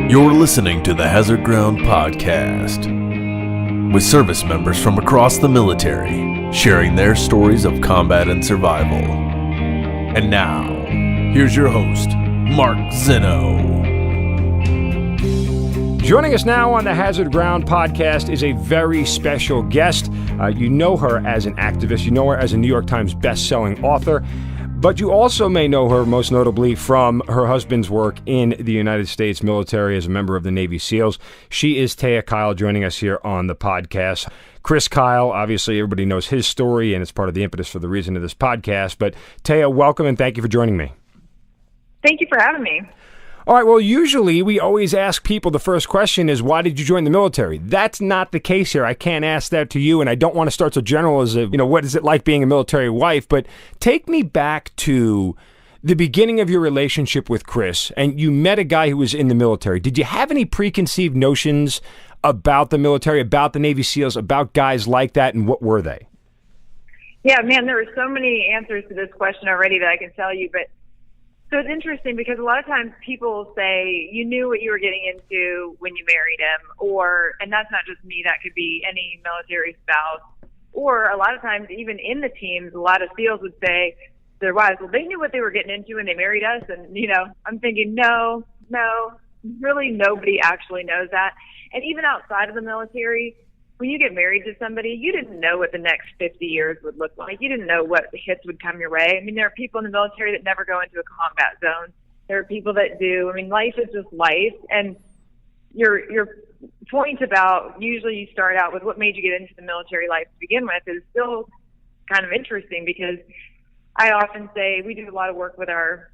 You're listening to the Hazard Ground Podcast, with service members from across the military sharing their stories of combat and survival. And now, here's your host, Mark Zeno. Joining us now on the Hazard Ground Podcast is a very special guest. You know her as an activist. You know her as a New York Times best-selling author. But you also may know her most notably from her husband's work in the United States military as a member of the Navy SEALs. She is Taya Kyle, joining us here on the podcast. Chris Kyle, obviously everybody knows his story, and it's part of the impetus for the reason of this podcast. But Taya, welcome, and thank you for joining me. Thank you for having me. All right, well, usually we always ask people, the first question is, why did you join the military? That's not the case here. I can't ask that to you, and I don't want to start so general as, what is it like being a military wife? But take me back to the beginning of your relationship with Chris, and you met a guy who was in the military. Did you have any preconceived notions about the military, about the Navy SEALs, about guys like that, and what were they? Yeah, man, there are so many answers to this question already that I can tell you, but so it's interesting because a lot of times people say you knew what you were getting into when you married him, and that's not just me, that could be any military spouse, or a lot of times even in the teams, a lot of SEALs would say to their wives, well, they knew what they were getting into when they married us, and I'm thinking, no, really nobody actually knows that. And even outside of the military, when you get married to somebody, you didn't know what the next 50 years would look like. You didn't know what hits would come your way. I mean, there are people in the military that never go into a combat zone. There are people that do. I mean, life is just life. And your point about usually you start out with what made you get into the military life to begin with is still kind of interesting, because I often say we do a lot of work with our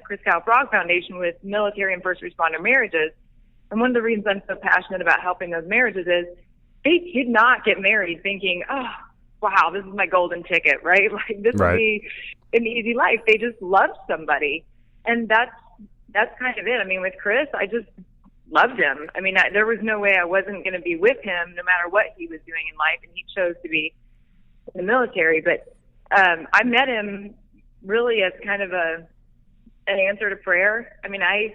Chris Kyle Frog Foundation with military and first responder marriages. And one of the reasons I'm so passionate about helping those marriages is they did not get married thinking, oh, wow, this is my golden ticket, right? Like, this will be an easy life. They just loved somebody. And that's kind of it. I mean, with Chris, I just loved him. I mean, there was no way I wasn't going to be with him no matter what he was doing in life, and he chose to be in the military. But I met him really as kind of an answer to prayer. I mean, I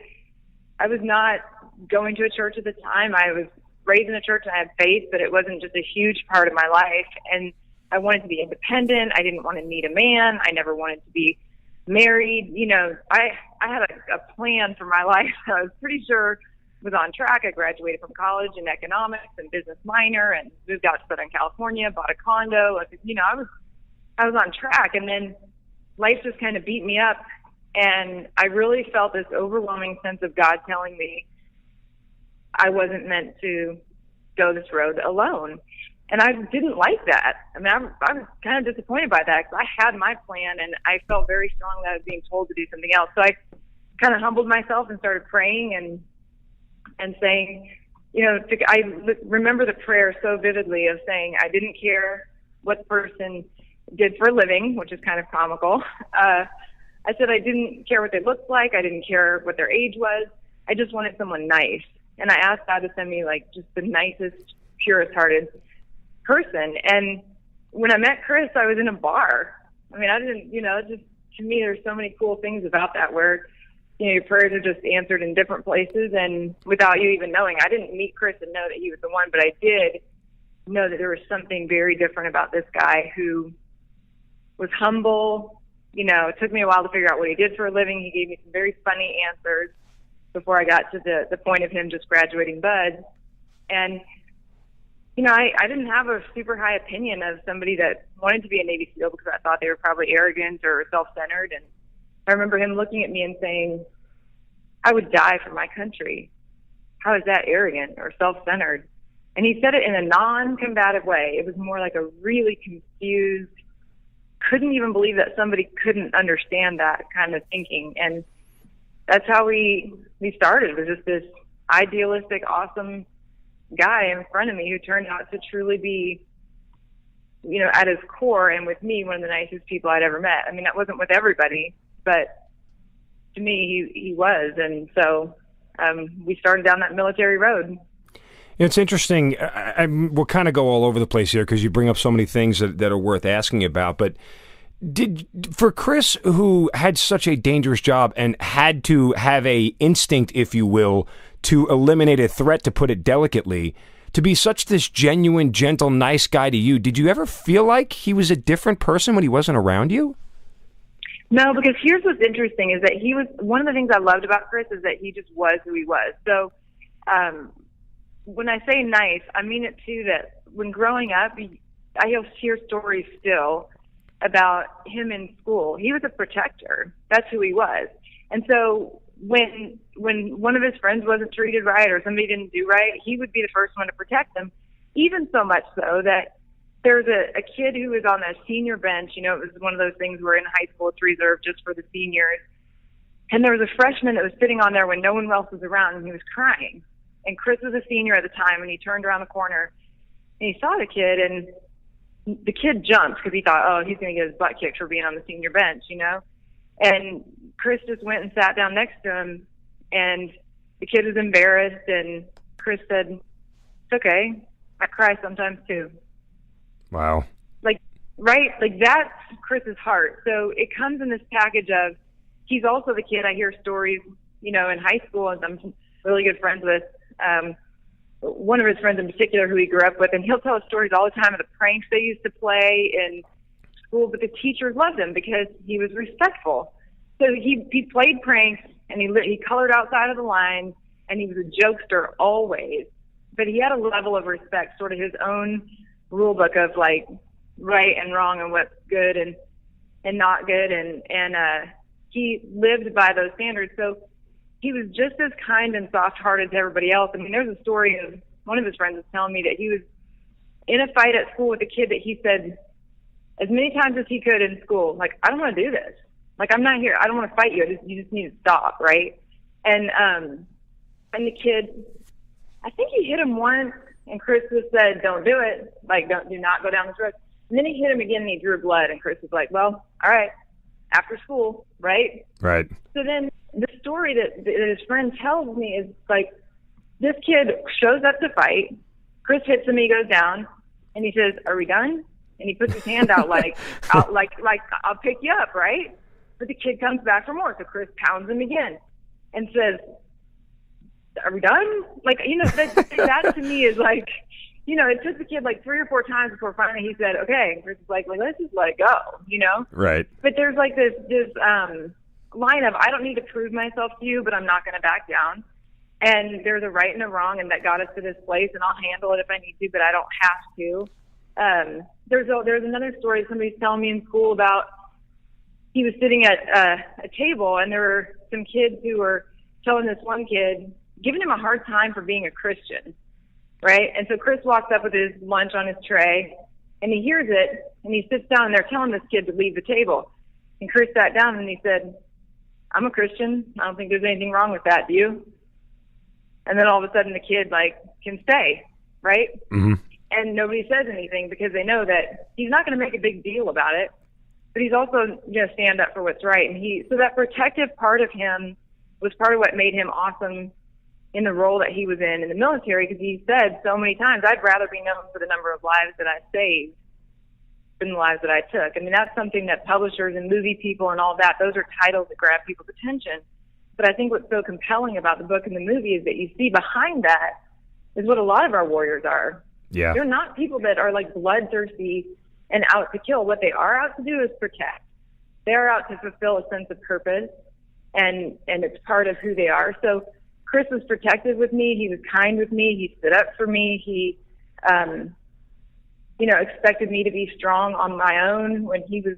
was not going to a church at the time. I was raised in a church and I had faith, but it wasn't just a huge part of my life. And I wanted to be independent. I didn't want to need a man. I never wanted to be married. I had a plan for my life that I was pretty sure was on track. I graduated from college in economics and business minor and moved out to Southern California, bought a condo. I was on track. And then life just kind of beat me up. And I really felt this overwhelming sense of God telling me I wasn't meant to go this road alone. And I didn't like that. I mean, I was kind of disappointed by that, because I had my plan and I felt very strong that I was being told to do something else. So I kind of humbled myself and started praying and saying, I remember the prayer so vividly of saying I didn't care what the person did for a living, which is kind of comical. I said I didn't care what they looked like. I didn't care what their age was. I just wanted someone nice. And I asked God to send me just the nicest, purest hearted person. And when I met Chris, I was in a bar. I mean, I didn't, just to me, there's so many cool things about that where, your prayers are just answered in different places and without you even knowing. I didn't meet Chris and know that he was the one, but I did know that there was something very different about this guy who was humble. It took me a while to figure out what he did for a living. He gave me some very funny answers before I got to the point of him just graduating buds. And, I didn't have a super high opinion of somebody that wanted to be a Navy SEAL because I thought they were probably arrogant or self-centered. And I remember him looking at me and saying, I would die for my country. How is that arrogant or self-centered? And he said it in a non-combative way. It was more like a really confused, couldn't even believe that somebody couldn't understand that kind of thinking. And that's how we started. It was just this idealistic, awesome guy in front of me who turned out to truly be, at his core and with me, one of the nicest people I'd ever met. I mean, that wasn't with everybody, but to me, he was. And so we started down that military road. It's interesting. We'll kind of go all over the place here because you bring up so many things that are worth asking about. But For Chris, who had such a dangerous job and had to have a instinct, if you will, to eliminate a threat, to put it delicately, to be such this genuine, gentle, nice guy to you, did you ever feel like he was a different person when he wasn't around you? No, because here's what's interesting is that he was, one of the things I loved about Chris is that he just was who he was. So when I say nice, I mean it too, that when growing up, I hear stories still about him in school. He was a protector. That's who he was. And so when one of his friends wasn't treated right or somebody didn't do right, he would be the first one to protect them. Even so much so that there's a kid who was on the senior bench. You know, it was one of those things where in high school it's reserved just for the seniors. And there was a freshman that was sitting on there when no one else was around, and he was crying. And Chris was a senior at the time, and he turned around the corner and he saw the kid, and the kid jumped because he thought, oh, he's going to get his butt kicked for being on the senior bench, you know? And Chris just went and sat down next to him, and the kid was embarrassed, and Chris said, it's okay. I cry sometimes too. Wow. Like, right? Like, that's Chris's heart. So it comes in this package of, he's also the kid I hear stories, you know, in high school, and I'm really good friends with, one of his friends in particular who he grew up with, and he'll tell us stories all the time of the pranks they used to play in school, but the teachers loved him because he was respectful. So he played pranks, and he colored outside of the line, and he was a jokester always. But he had a level of respect, sort of his own rule book of like right and wrong and what's good and not good, and he lived by those standards. So he was just as kind and soft-hearted as everybody else. I mean, there's a story of one of his friends was telling me that he was in a fight at school with a kid that he said as many times as he could in school, like, I don't want to do this. Like, I'm not here. I don't want to fight you. You just need to stop, right? And the kid, I think he hit him once, and Chris just said, don't do it. Like, do not go down this road. And then he hit him again, and he drew blood, and Chris was like, well, all right, after school, right? Right. So then the story that his friend tells me is like, this kid shows up to fight. Chris hits him, he goes down, and he says, are we done? And he puts his hand out like, I'll pick you up, right? But the kid comes back for more. So Chris pounds him again and says, are we done? Like, you know, that to me is like, you know, it took the kid like 3 or 4 times before finally he said, okay. And Chris is like, let's just let it go, you know? Right. But there's like this line of, I don't need to prove myself to you, but I'm not going to back down. And there's a right and a wrong, and that got us to this place, and I'll handle it if I need to, but I don't have to. There's another story somebody's telling me in school about, he was sitting at a table, and there were some kids who were telling this one kid, giving him a hard time for being a Christian, right? And so Chris walks up with his lunch on his tray, and he hears it, and he sits down, and they're telling this kid to leave the table. And Chris sat down, and he said, I'm a Christian. I don't think there's anything wrong with that. Do you? And then all of a sudden the kid, like, can stay, right? Mm-hmm. And nobody says anything because they know that he's not going to make a big deal about it, but he's also going to stand up for what's right. And so that protective part of him was part of what made him awesome in the role that he was in the military, because he said so many times, I'd rather be known for the number of lives that I saved than the lives that I took. I mean, that's something that publishers and movie people and all that, those are titles that grab people's attention. But I think what's so compelling about the book and the movie is that you see behind that is what a lot of our warriors are. Yeah. They're not people that are like bloodthirsty and out to kill. What they are out to do is protect. They're out to fulfill a sense of purpose, and it's part of who they are. So Chris was protective with me. He was kind with me. He stood up for me. He, expected me to be strong on my own when he was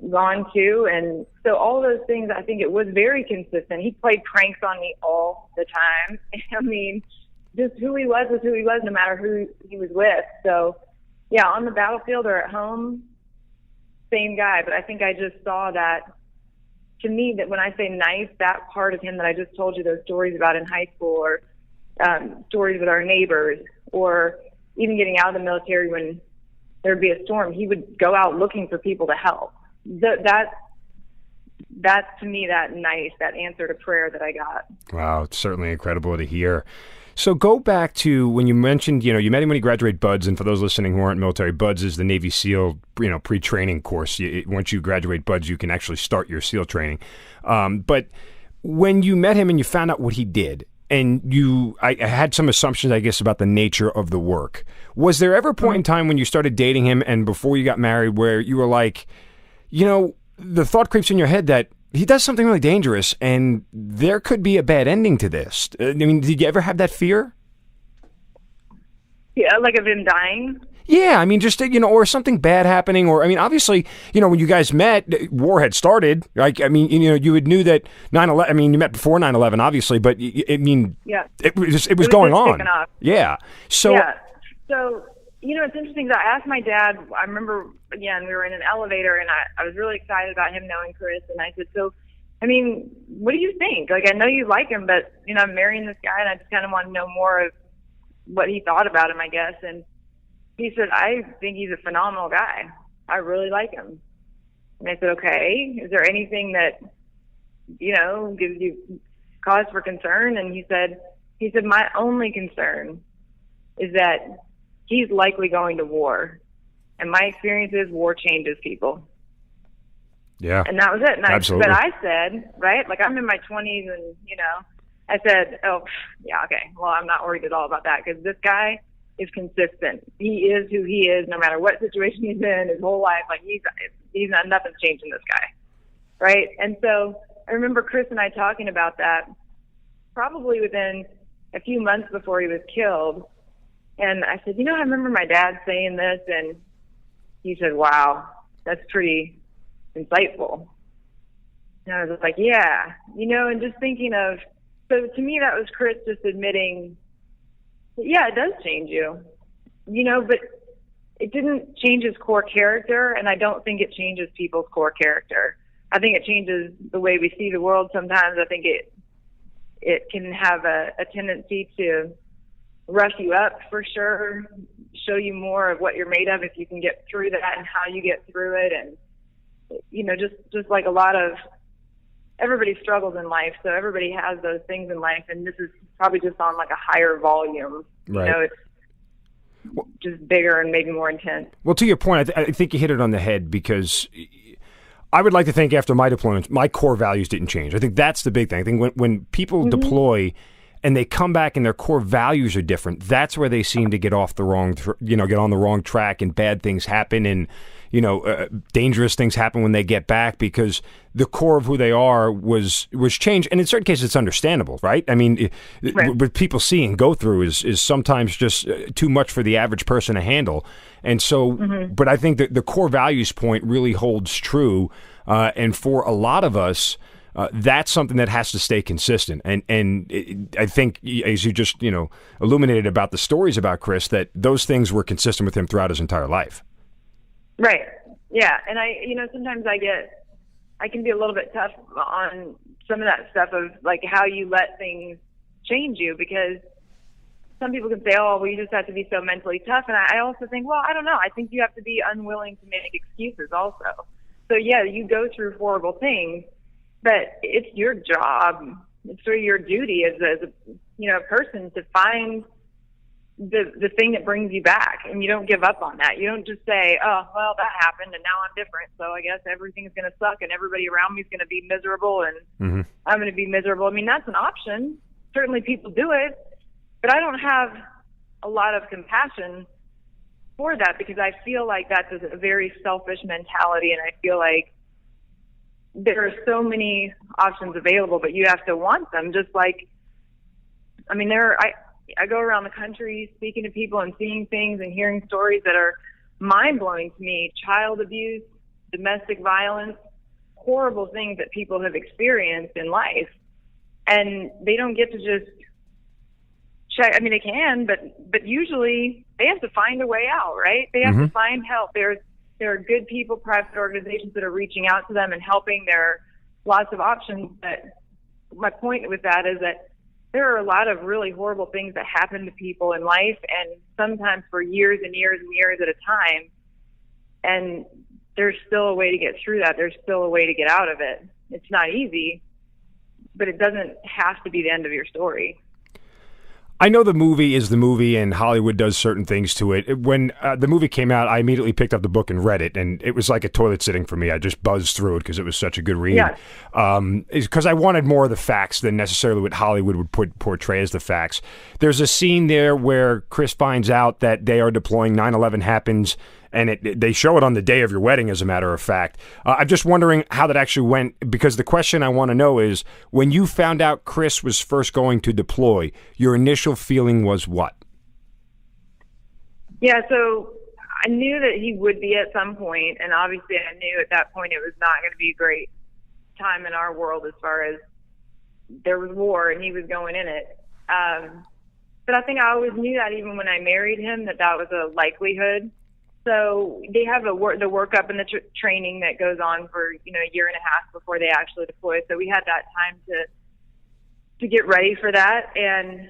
gone too. And so all those things, I think it was very consistent. He played pranks on me all the time. I mean, just who he was who he was, no matter who he was with. So yeah, on the battlefield or at home, same guy. But I think I just saw that, to me, that when I say nice, that part of him that I just told you those stories about in high school, or stories with our neighbors, or even getting out of the military when there'd be a storm, he would go out looking for people to help. That's that's to me that answer to prayer that I got. Wow, it's certainly incredible to hear. So go back to when you mentioned, you met him when he graduated BUDS, and for those listening who aren't military, BUDS is the Navy SEAL, pre-training course. Once you graduate BUDS, you can actually start your SEAL training. But when you met him and you found out what he did, and I had some assumptions, I guess, about the nature of the work. Was there ever a point in time when you started dating him and before you got married where you were like, the thought creeps in your head that he does something really dangerous and there could be a bad ending to this? I mean, did you ever have that fear? Yeah, like of him dying? Yeah, I mean, just, or something bad happening, or, I mean, obviously, when you guys met, war had started, like, I mean, you had knew that 9/11, I mean, you met before 9/11, obviously, but, I mean, yeah, it was going on. Yeah. So, it's interesting that I asked my dad, I remember, again, we were in an elevator, and I was really excited about him knowing Chris, and I said, so, I mean, what do you think? Like, I know you like him, but, I'm marrying this guy, and I just kind of want to know more of what he thought about him, I guess, and he said, I think he's a phenomenal guy. I really like him. And I said, okay, is there anything that, gives you cause for concern? And he said, my only concern is that he's likely going to war. And my experience is war changes people. Yeah. And that was it. And absolutely. But I said, right, like I'm in my 20s and, I said, oh, yeah, okay. Well, I'm not worried at all about that because this guy is consistent. He is who he is, no matter what situation he's in his whole life. Like he's not, nothing's changing this guy, right? And so I remember Chris and I talking about that probably within a few months before he was killed. And I said, I remember my dad saying this, and he said, wow, that's pretty insightful. And I was like, yeah, and just thinking of, so to me that was Chris just admitting, yeah, it does change you, but it didn't change his core character, and I don't think it changes people's core character. I think it changes the way we see the world sometimes. I think it can have a tendency to rough you up for sure, show you more of what you're made of if you can get through that and how you get through it. And, just like a lot of, everybody struggles in life, so everybody has those things in life, and this is probably just on like a higher volume. Right. It's just bigger and maybe more intense. Well, to your point, I think you hit it on the head, because I would like to think after my deployment, my core values didn't change. I think that's the big thing. I think when people deploy and they come back and their core values are different, that's where they seem to get off the wrong, get on the wrong track, and bad things happen, and dangerous things happen when they get back, because the core of who they are was changed. And in certain cases, it's understandable, right? I mean, right. What people see and go through is sometimes just too much for the average person to handle. And so, but I think that the core values point really holds true. And for a lot of us, that's something that has to stay consistent. And I think, as you just, illuminated about the stories about Chris, that those things were consistent with him throughout his entire life. Right. Yeah. And sometimes I can be a little bit tough on some of that stuff of like how you let things change you, because some people can say, oh, well, you just have to be so mentally tough. And I also think, well, I don't know. I think you have to be unwilling to make excuses also. So yeah, you go through horrible things, but it's your job. It's sort of your duty as a person to find the thing that brings you back, and you don't give up on that. You don't just say, oh, well, that happened and now I'm different, so I guess everything's going to suck and everybody around me is going to be miserable and I'm going to be miserable. I mean, that's an option. Certainly people do it, but I don't have a lot of compassion for that, because I feel like that's a very selfish mentality, and I feel like there are so many options available, but you have to want them. Just like, I mean, I go around the country speaking to people and seeing things and hearing stories that are mind-blowing to me. Child abuse, domestic violence, horrible things that people have experienced in life. And they don't get to just check. I mean, they can, but usually they have to find a way out, right? They have to find help. There are good people, private organizations that are reaching out to them and helping. There are lots of options. But my point with that is that there are a lot of really horrible things that happen to people in life, and sometimes for years and years and years at a time. And there's still a way to get through that. There's still a way to get out of it. it's not easy, but it doesn't have to be the end of your story. I know the movie is the movie and Hollywood does certain things to it. When the movie came out, I immediately picked up the book and read it, and it was like a toilet sitting for me. I just buzzed through it because it was such a good read. Yeah. Because I wanted more of the facts than necessarily what Hollywood would portray as the facts. There's a scene there where Chris finds out that they are deploying, 9/11 happens, and they show it on the day of your wedding, as a matter of fact. I'm just wondering how that actually went, because the question I want to know is, when you found out Chris was first going to deploy, your initial feeling was what? Yeah, so I knew that he would be at some point, and obviously I knew at that point it was not going to be a great time in our world as far as there was war and he was going in it. But I think I always knew that even when I married him, that was a likelihood. So they have the workup and the training that goes on for, a year and a half before they actually deploy. So we had that time to get ready for that. And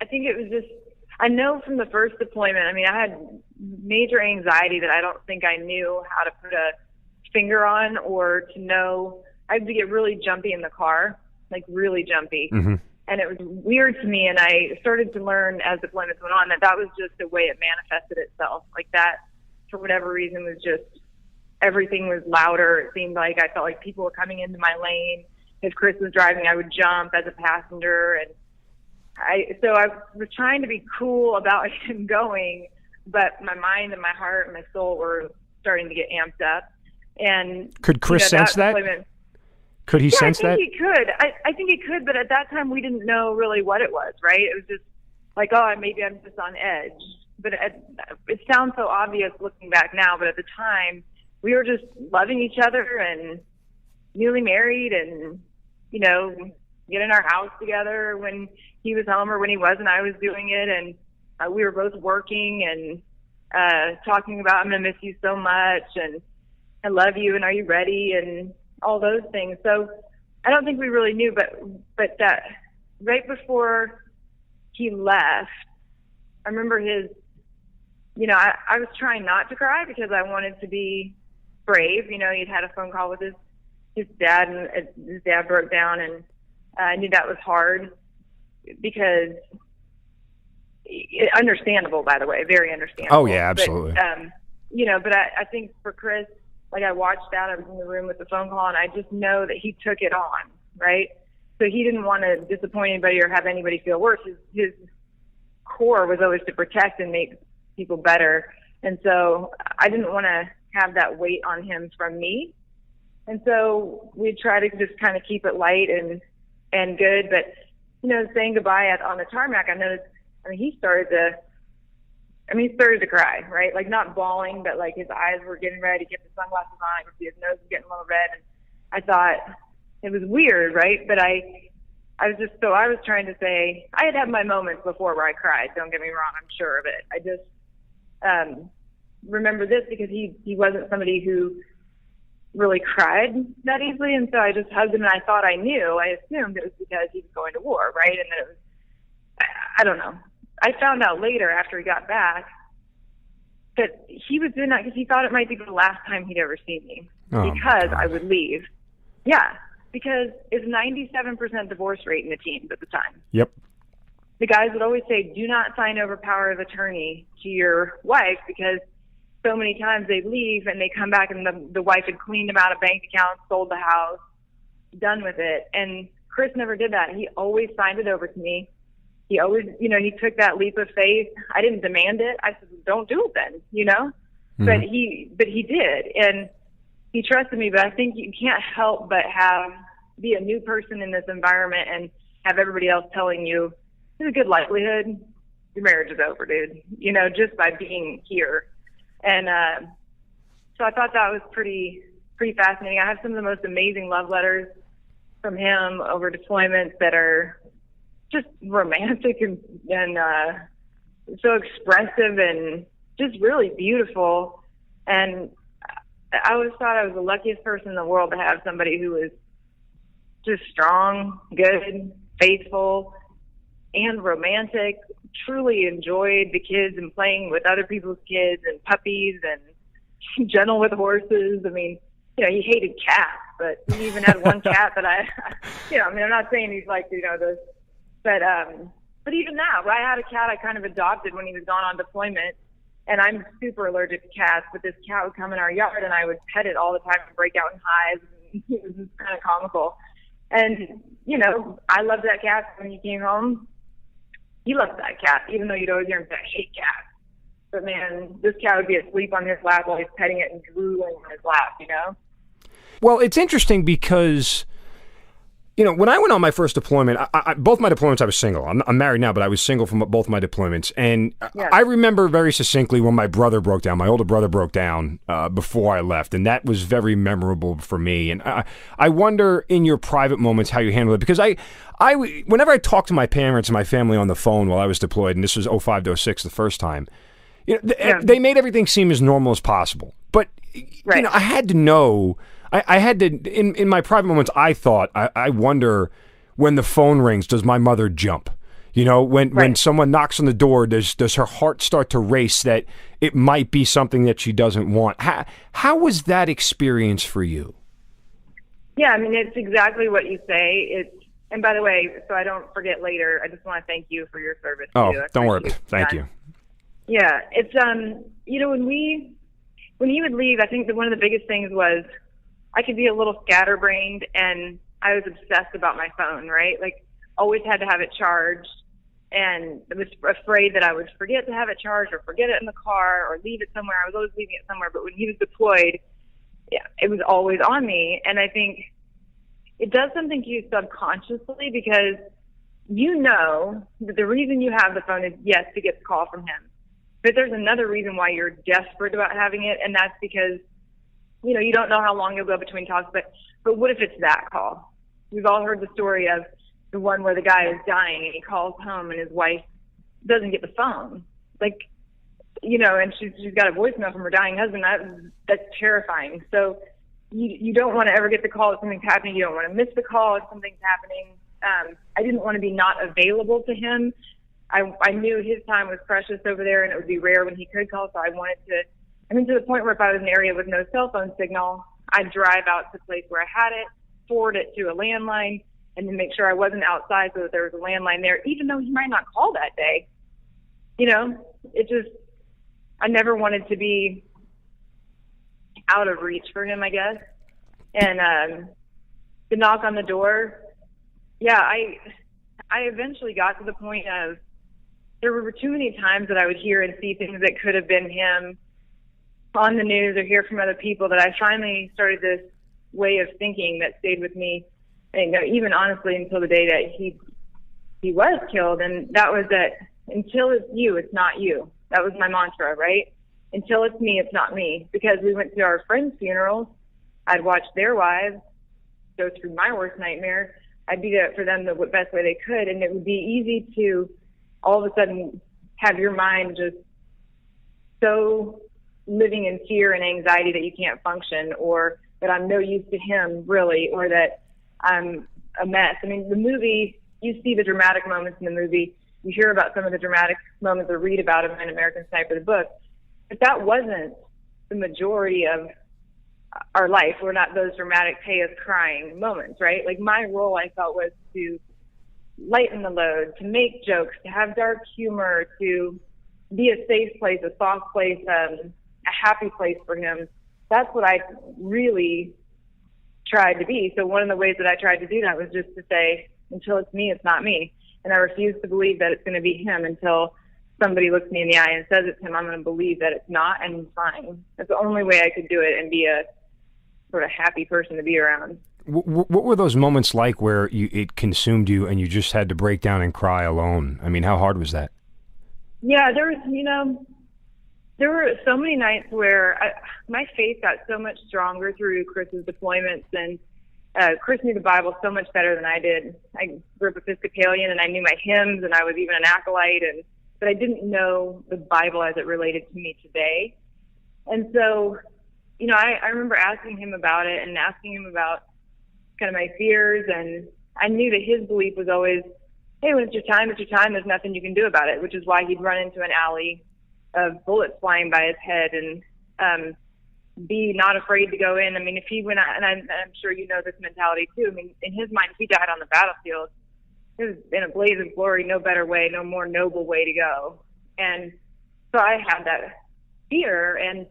I think it was just, I know from the first deployment, I had major anxiety that I don't think I knew how to put a finger on, or to know. I had to get really jumpy in the car, like really jumpy. Mm-hmm. And it was weird to me, and I started to learn as deployments went on that was just the way it manifested itself. Like that, for whatever reason, was just, everything was louder. It seemed like I felt like people were coming into my lane. If Chris was driving, I would jump as a passenger. And so I was trying to be cool about him going, but my mind and my heart and my soul were starting to get amped up. And could Chris sense that? Could he sense that? I think he could. I think he could, but at that time we didn't know really what it was, right? It was just like, maybe I'm just on edge. But it sounds so obvious looking back now, but at the time we were just loving each other and newly married, and, getting our house together when he was home or when he wasn't, I was doing it. And we were both working and talking about, I'm going to miss you so much, and I love you, and are you ready, and all those things. So I don't think we really knew, but that right before he left, I remember his, I was trying not to cry because I wanted to be brave. He'd had a phone call with his dad, and his dad broke down, and I knew that was hard because understandable, by the way, very understandable. Oh yeah, absolutely. But I think for Chris, like, I watched that, I was in the room with the phone call, and I just know that he took it on, right? So he didn't want to disappoint anybody or have anybody feel worse. His core was always to protect and make people better. And so I didn't want to have that weight on him from me. And so we try to just kind of keep it light and good. But, saying goodbye on the tarmac, I noticed, he started to cry, right? Like, not bawling, but like his eyes were getting red. He kept the sunglasses on. I could see his nose was getting a little red. And I thought it was weird, right? But I was trying to say, I had my moments before where I cried. Don't get me wrong. I'm sure of it. I just remember this because he wasn't somebody who really cried that easily. And so I just hugged him, and I thought I knew. I assumed it was because he was going to war, right? And then it was, I don't know. I found out later after he got back that he was doing that because he thought it might be the last time he'd ever seen me, because I would leave. Yeah, because it's 97% divorce rate in the teams at the time. Yep. The guys would always say, do not sign over power of attorney to your wife, because so many times they leave and they come back and the wife had cleaned them out of bank accounts, sold the house, done with it. And Chris never did that. He always signed it over to me. He always, he took that leap of faith. I didn't demand it. I said, don't do it then, Mm-hmm. But he did, and he trusted me. But I think you can't help but be a new person in this environment and have everybody else telling you there's a good likelihood your marriage is over, dude. Just by being here. And so I thought that was pretty fascinating. I have some of the most amazing love letters from him over deployments that are just romantic and so expressive and just really beautiful. And I always thought I was the luckiest person in the world to have somebody who was just strong, good, faithful, and romantic, truly enjoyed the kids and playing with other people's kids and puppies, and gentle with horses. He hated cats. but we even had one cat that I'm not saying he's like, those, but even now, I had a cat I kind of adopted when he was gone on deployment, and I'm super allergic to cats, but this cat would come in our yard, and I would pet it all the time and break out in hives, and it was just kind of comical. And, I loved that cat. When he came home, he loved that cat, even though you'd always hear him say, I hate cats. But, man, this cat would be asleep on his lap while he's petting it and drooling on his lap, Well, it's interesting because, when I went on my first deployment, both my deployments I was single. I'm married now, but I was single from both my deployments. And yeah. I remember very succinctly when my brother broke down, my older brother broke down before I left. And that was very memorable for me. And I wonder in your private moments how you handle it. Because whenever I talked to my parents and my family on the phone while I was deployed, and this was 05 to 06 the first time, they made everything seem as normal as possible. But, right. I had to know... I had to, in my private moments, I thought, I wonder when the phone rings, does my mother jump? When someone knocks on the door, does her heart start to race that it might be something that she doesn't want? How was that experience for you? Yeah, it's exactly what you say. And by the way, so I don't forget later, I just want to thank you for your service. Oh, don't worry. Thank you. Yeah, it's, when he would leave, I think that one of the biggest things was, I could be a little scatterbrained, and I was obsessed about my phone, right? Like, always had to have it charged, and I was afraid that I would forget to have it charged or forget it in the car or leave it somewhere. I was always leaving it somewhere, but when he was deployed, it was always on me. And I think it does something to you subconsciously because that the reason you have the phone is, yes, to get the call from him. But there's another reason why you're desperate about having it, and that's because you don't know how long you'll go between talks, but what if it's that call? We've all heard the story of the one where the guy is dying and he calls home and his wife doesn't get the phone. Like, and she's got a voicemail from her dying husband. That's terrifying. So you don't want to ever get the call that something's happening. You don't want to miss the call if something's happening. I didn't want to be not available to him. I knew his time was precious over there and it would be rare when he could call, so I wanted to to the point where if I was in an area with no cell phone signal, I'd drive out to the place where I had it, forward it to a landline, and then make sure I wasn't outside so that there was a landline there, even though he might not call that day. I never wanted to be out of reach for him, I guess. And the knock on the door, I eventually got to the point of there were too many times that I would hear and see things that could have been him on the news or hear from other people that I finally started this way of thinking that stayed with me, and even honestly until the day that he was killed. And that was that until it's you, it's not you. That was my mantra, right? Until it's me, it's not me. Because we went to our friends' funerals, I'd watch their wives go through my worst nightmare. I'd be there for them the best way they could, and it would be easy to all of a sudden have your mind just so living in fear and anxiety that you can't function, or that I'm no use to him, really, or that I'm a mess. The movie, you see the dramatic moments in the movie. You hear about some of the dramatic moments or read about them in American Sniper, the book. But that wasn't the majority of our life. We're not those dramatic, pay us crying moments, right? Like, my role, I felt, was to lighten the load, to make jokes, to have dark humor, to be a safe place, a soft place, a happy place for him. That's what I really tried to be. So one of the ways that I tried to do that was just to say, until it's me, it's not me. And I refuse to believe that it's going to be him until somebody looks me in the eye and says it's him. I'm going to believe that it's not, and he's fine. That's the only way I could do it and be a sort of happy person to be around. What were those moments like where it consumed you and you just had to break down and cry alone? How hard was that? Yeah, there were so many nights where my faith got so much stronger through Chris's deployments, and Chris knew the Bible so much better than I did. I grew up Episcopalian, and I knew my hymns, and I was even an acolyte, but I didn't know the Bible as it related to me today. And so, I remember asking him about it and asking him about kind of my fears, and I knew that his belief was always, hey, when it's your time, it's your time. There's nothing you can do about it, which is why he'd run into an alley of bullets flying by his head. And be not afraid to go in. I mean, if he went out, and I'm sure you know this mentality too. I mean, in his mind, if he died on the battlefield, it was in a blaze of glory, no better way, no more noble way to go. And so I had that fear, and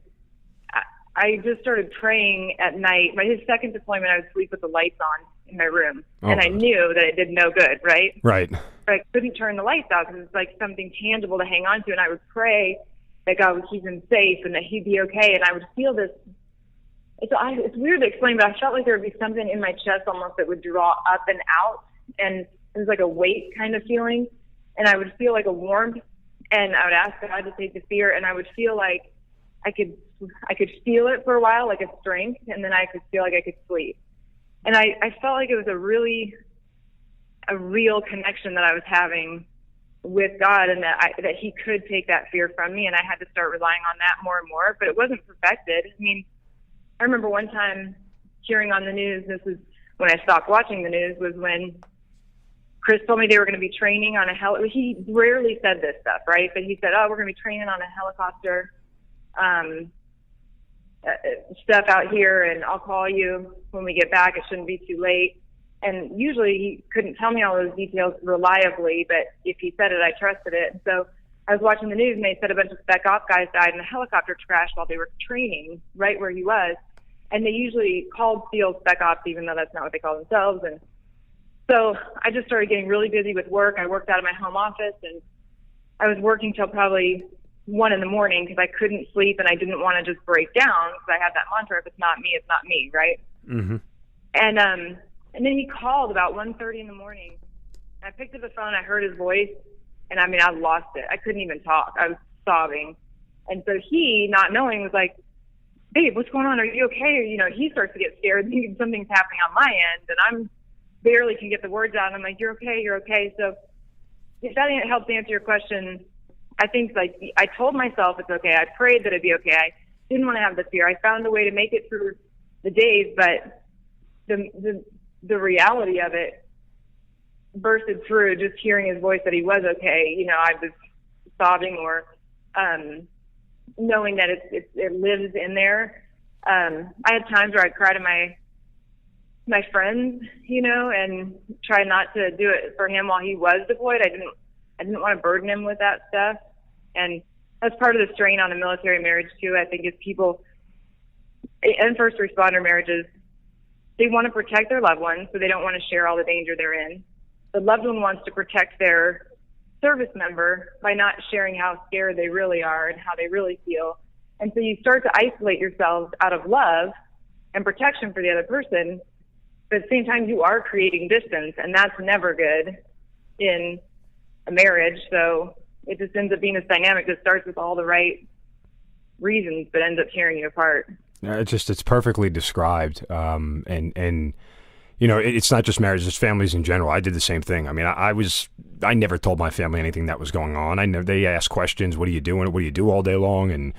I just started praying at night. His second deployment, I would sleep with the lights on in my room, and I knew that it did no good, right? Right. But I couldn't turn the lights out because it's like something tangible to hang on to, and I would pray that God would keep him safe and that he'd be okay. And I would feel this. It's weird to explain, but I felt like there would be something in my chest almost that would draw up and out, and it was like a weight kind of feeling. And I would feel like a warmth, and I would ask God to take the fear, and I would feel like I could feel it for a while, like a strength, and then I could feel like I could sleep. And I felt like it was a real connection that I was having with God, and that he could take that fear from me, and I had to start relying on that more and more, but it wasn't perfected. I mean, I remember one time hearing on the news, this is when I stopped watching the news, was when Chris told me they were going to be training on a he rarely said this stuff, right? But he said, we're going to be training on a helicopter stuff out here, and I'll call you when we get back. It shouldn't be too late. And usually he couldn't tell me all those details reliably, but if he said it, I trusted it. And so I was watching the news, and they said a bunch of spec op guys died in a helicopter crash while they were training right where he was. And they usually called SEALs spec ops, even though that's not what they call themselves. And so I just started getting really busy with work. I worked out of my home office, and I was working till probably 1 a.m. because I couldn't sleep, and I didn't want to just break down, because I had that mantra, if it's not me, it's not me, right? Mm-hmm. And then he called about 1:30 in the morning. I picked up the phone, I heard his voice, and I mean, I lost it. I couldn't even talk. I was sobbing. And so he, not knowing, was like, babe, what's going on? Are you okay? Or, he starts to get scared, thinking something's happening on my end, and I'm barely can get the words out. And I'm like, you're okay. So if that helps answer your question, I think, like, I told myself it's okay. I prayed that it'd be okay. I didn't want to have the fear. I found a way to make it through the days, but the reality of it bursted through just hearing his voice that he was okay. I was sobbing, or knowing that it lives in there. I had times where I'd cry to my friends, and try not to do it for him while he was deployed. I didn't want to burden him with that stuff. And that's part of the strain on a military marriage too, I think, is people and first responder marriages, they want to protect their loved ones, so they don't want to share all the danger they're in. The loved one wants to protect their service member by not sharing how scared they really are and how they really feel. And so you start to isolate yourselves out of love and protection for the other person, but at the same time you are creating distance, and that's never good in a marriage. So it just ends up being this dynamic that starts with all the right reasons but ends up tearing you apart. It's perfectly described. And it's not just marriage, it's families in general. I did the same thing. I mean, I never told my family anything that was going on. They asked questions. What are you doing? What do you do all day long? And,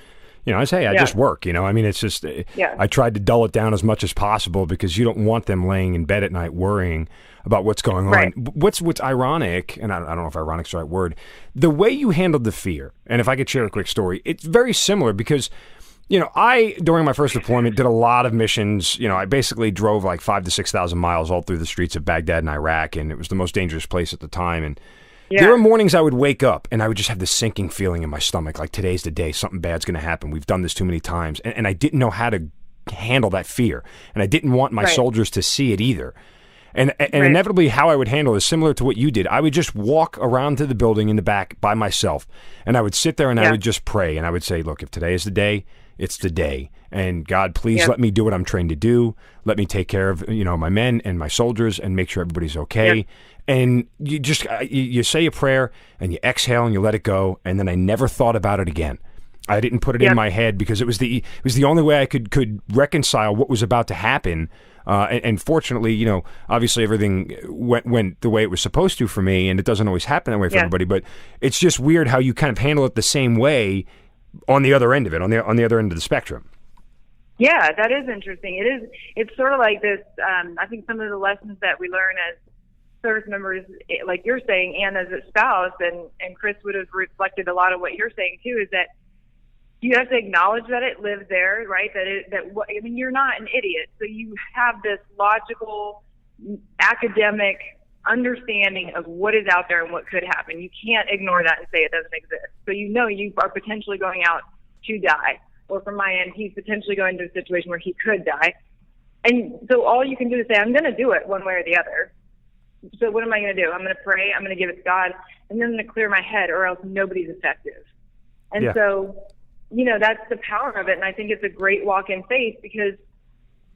I say, hey, I just work, I mean, it's just, I tried to dull it down as much as possible, because you don't want them laying in bed at night worrying about what's going on. Right. What's ironic, and I don't know if ironic's the right word, the way you handled the fear, and if I could share a quick story, it's very similar, because I, during my first deployment, did a lot of missions. I basically drove like 5,000 to 6,000 miles all through the streets of Baghdad in Iraq, and it was the most dangerous place at the time. And there were mornings I would wake up, and I would just have this sinking feeling in my stomach, like today's the day, something bad's going to happen. We've done this too many times. And I didn't know how to handle that fear, and I didn't want my soldiers to see it either. And inevitably, how I would handle it is similar to what you did. I would just walk around to the building in the back by myself, and I would sit there and I would just pray, and I would say, look, if today is the day, it's the day. And God, please let me do what I'm trained to do. Let me take care of, my men and my soldiers and make sure everybody's okay. Yep. And you just, you say a prayer and you exhale and you let it go. And then I never thought about it again. I didn't put it in my head, because it was the only way I could reconcile what was about to happen. And fortunately, obviously everything went the way it was supposed to for me, and it doesn't always happen that way for everybody. But it's just weird how you kind of handle it the same way on the other end of it, on the other end of the spectrum. Yeah, that is interesting. It's sort of like this. I think some of the lessons that we learn as service members, like you're saying, and as a spouse, and Chris would have reflected a lot of what you're saying too, is that you have to acknowledge that it lives there, right? I mean, you're not an idiot. So you have this logical, academic understanding of what is out there and what could happen. You can't ignore that and say it doesn't exist. So you know you are potentially going out to die. Or from my end, he's potentially going to a situation where he could die. And so all you can do is say, I'm going to do it one way or the other. So what am I going to do? I'm going to pray. I'm going to give it to God. And then I'm going to clear my head, or else nobody's effective. And so, you know, that's the power of it. And I think it's a great walk in faith, because